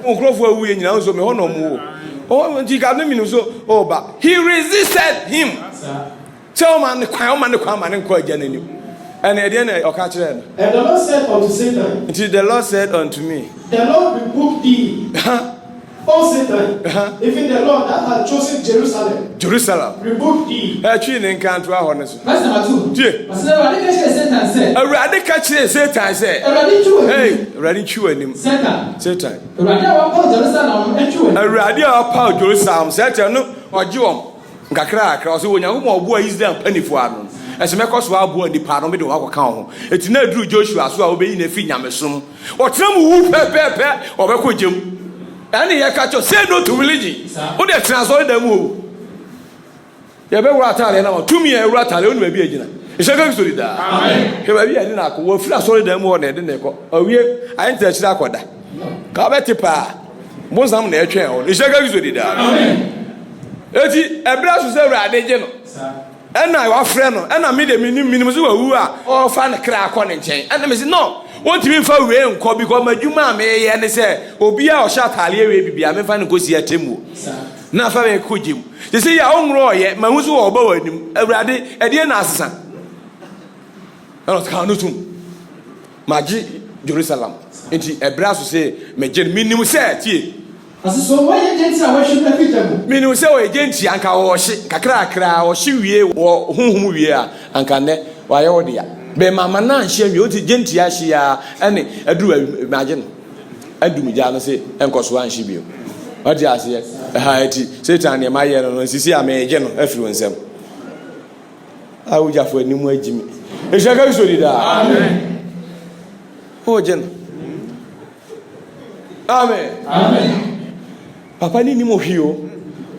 Ukrofo awuye nyina nso me hono mu o nti ka no minu so oba he resisted him tell man kwa agya nanim and e dey na oka kire no And the Lord said unto Satan, the Lord said unto me, the Lord rebuked thee, O Satan, even the Lord that had chosen Jerusalem rebuked thee. Twi ne nkanto ahọ ne so Verse number 2. Tie. Awurade ka kyerɛ Satan sɛ Awurade twi anim Satan Awurade a wapao Jerusalem Satan no ɔgye wɔm nkakra ɔsɛ Onyankopɔn ɔboa Israel mpanifo ano ɛsɛ mɛkɔ so aboa nipa no mede wɔakɔka wo ho ɛti na aduru Joshua so a wobɛyi na fi nyamesom ɔtena mu wu pɛpɛpɛ ɔbɛkɔ gyem ɛne yɛka kyɛ say no to religion wode tena sɔre da mu o yɛbɛwura atare na tumi a ɛwura atare wone baabi agyina ɛhyɛka bi sori daa hwɛ baabi yɛde no akɔ wɔfiri asɔre da mu hɔ na ɛde ne ɛkɔ awie ayɛnta akyirɛ akɔda ka wobɛte paa bonsam na ɛtwɛn hɔ ɛhyɛka bi sori daa ɛti ɛberɛ so sɛ Awurade gye no ɛna wafrɛ no ɛna mede minim so wawu a ɔfa ne kra akɔ ne nkyɛn ɛna me sɛ no wontimi mfa wee nkɔ because madwuma a meyɛ ne sɛ obi a ɔhyɛ ataleɛ wee bibia memfa ne nkɔsi atemmuo na afa me kɔ gyem te sɛ yɛ ɔnworɔ ɔyɛ mahu so wɔ ɔba wɔ anim Awurade ɛdeɛ na asesa ɛna ɔsika no tum magye Jerusalem nti ɛberɛ so sɛ megye no menim sɛ tie So why agents are worshiping every time? Meaning say we agent anka wo hye kakra wo hye wie wo honhom wie a anka ne wa ye wo dia be mama na hye wie o ti agent ya hye ya ene aduru imagine adum ja no se enkoso an hye bio what you say ha eti Satan ne ma ye no sisi ameje no afiri wonsem awuja fo animu agimi e shaka bi so di da amen o je no amen Amen. papa ni mo hwio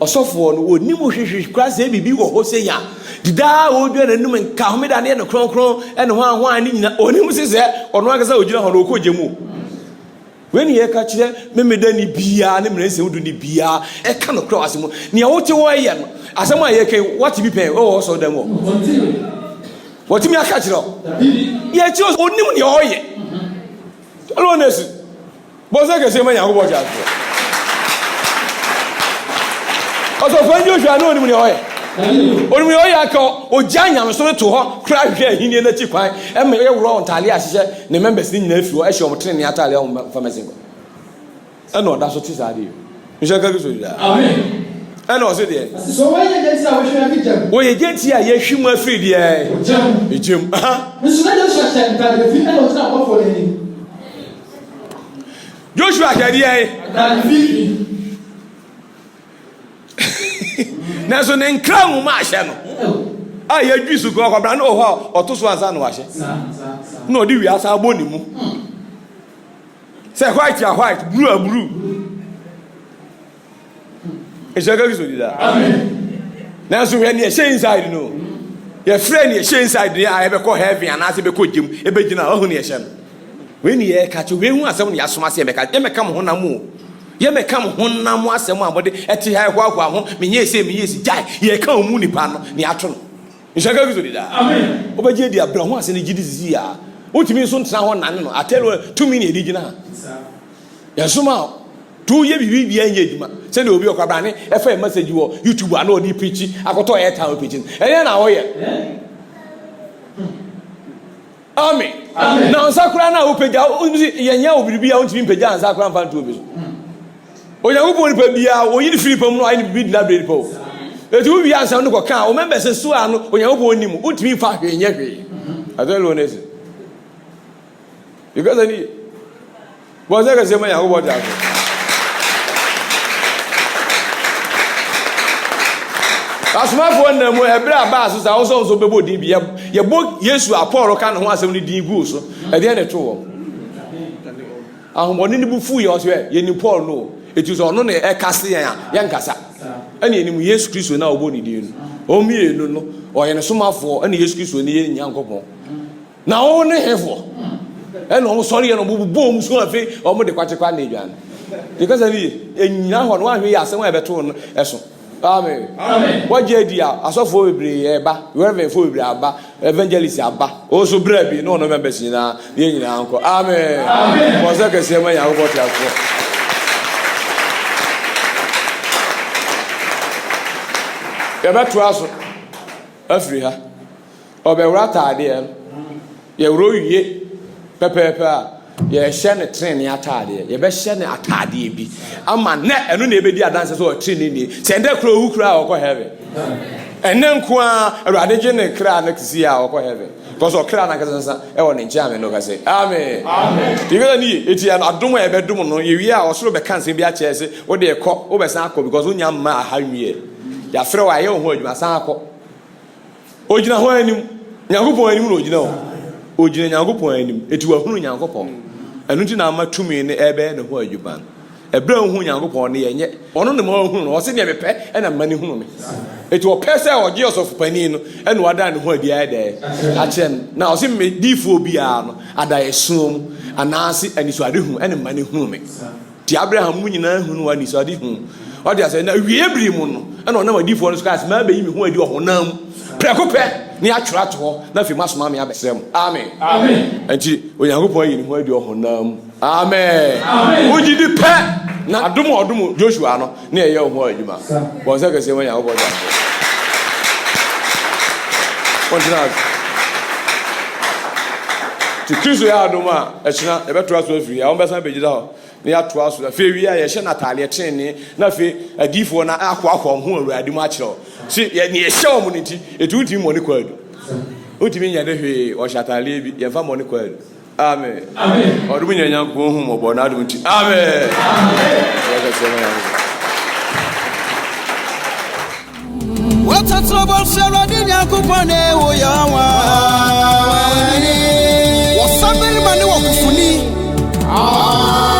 osofo no oni mo hwehwe kra se bibi wo ho se ya dida o dua na num nka homeda ne no kronkron ene ho ani nyina oni mo se se ono akasa ogina ho no okoje mu weni ye ka kire memeda ni bia ne mrense wudu ni bia e ka no kra asemo ne wote wo ye no asemo aye ke what bi pen o so dem wo what mi aka kire ye chi onim ne o ye alo na si bo se ke se ma yango bo ja also when you are no ni oye oni mi oye aka o janya so to ho kra hwe hini na chi kwan e me ye wro ontale ahye ne members ni nyina afi o e hye o mtre ne atale o famasi ko e no da so ti sa de mi sha ka bi so da Amen. e no so de So why agents are worshiping every time? o ye genti a ye hwimu afiri de e jem So not just that the feet and was not for any. Joshua ka de That feet. na so ne nkra mu ma hye no a ye dwisu ko kwabra na o ho otoso ansa no ahye na odi wi asa aboni mu say white ya white blue a blue e jaga bi so di da Amen. na so we ne she inside no your friend ye she inside dey a be ko heaven ana se be ko gem e be gina ohu ne ye she no we ni ye ka che we hu asem ne asoma se be ka e me kam ho na mu ye me kam ho na mu asem abode eti ha hwa ho menye se jai ye ka mu nipa no ne ato no nshaka bi so di da Amen. obaje di abra ho ase ne gidi sisi ya otimi so ntena ho nane no atelo tumi ne edi gina ya soma tu ye bibi bia nya eduma se ne obi okwabra ne e fa message wo YouTube ana odi preach akoto e ta preaching ene na wo ye amen na nsakura na wo peja ye nya obibi ya ontimi peja nsakura mfa nto obi so oyagubo ni pa bia wo yini Philipom no ayi bibi na bre po etu bi ansa no ko kan o members so anu oyagubo onim otimi fa hwe nya hwe atelo nesi because ani boza ka sema yagubo da asuma fo na mu ebra ba so sa wo so bebo din bi ye bo Yesu aporo kan ho asem ni din gu so e de ne to wo ahomoni ni bu fu ye o so ye ni Paul no etu so no na e kase ya nkasa ene enimu Yesu Kristo na obo ni din no o mienu no o ye ne somafo ene Yesu Kristo ni ye nyankopon na o ne hefo ene o so ye no bu mu so afi o mo de kwatekwa na edwan because ani enyina ho no ahwe ya asem a beto no eso amen Amen. waje dia asofo bebre eba reverend fo bebre aba evangelist aba o so bra bi no members nyina ye nyina anko amen Amen. mo se kese ma ya go tiafo ya beto aso afri ha obewra taade ye wro wie pepepe a ye hye ne tren ne ataade ye be hye ne ataade bi ama ne eno na ebedi adanse so tren ni se nde kro wu kra okọ heaven enne nko a awade je ne kra na kisi a okọ heaven because okra na kasansa e wo ne nche amen no kase amen amen tigela ni eti ya adom e be dom no ye wi a osoro be kanse bi a chese wo de ekọ wo be san akọ because onya ma ahawie ya frɛ wa ye ho adwuma san akọ ogina ho anim nyagopon anim no ogina ho ogina nyagopon anim eti wa hunu nyagopon enu ti na ama tumi ne ebe ne ho adwuma ebra hu nyagopon ne yenye ono ne mo hunu no o se ne mepe e na mani hunu me eti o pese o je osofu pani no e no ada ne ho adi ade a chen na o se me difo bia no ada esum anase aniso ade hu e ne mani hunu me ti Abraham mu nyina hunu wa aniso ade hu o de ase na wie bri mu no e no na wadifo no skas ma be yi me hu adi o honam prekope ni atwura to na fi masoma me abesem amen Amen. enti onyankopon yi ni ho adi o honam amen oji di pe na adom Joshua no na eye ho adwuma bon se kese onyankopon da To Kristo ya adoma echina e beto aso afiri ya ombesan begida ho na ya to aso afi wi ya ye hye natale tene na afi adifo na akwa ho awurade mu akiro si ye ne hye omo nti etuti mo ne kwadu utimi nya de hwe o shatale bi ye fa mo ne kwadu amen amen odumu nya nyanko hu mo bo na adum ti amen amen What a trouble, Sarah, did you go on a way? Was somebody walk for me?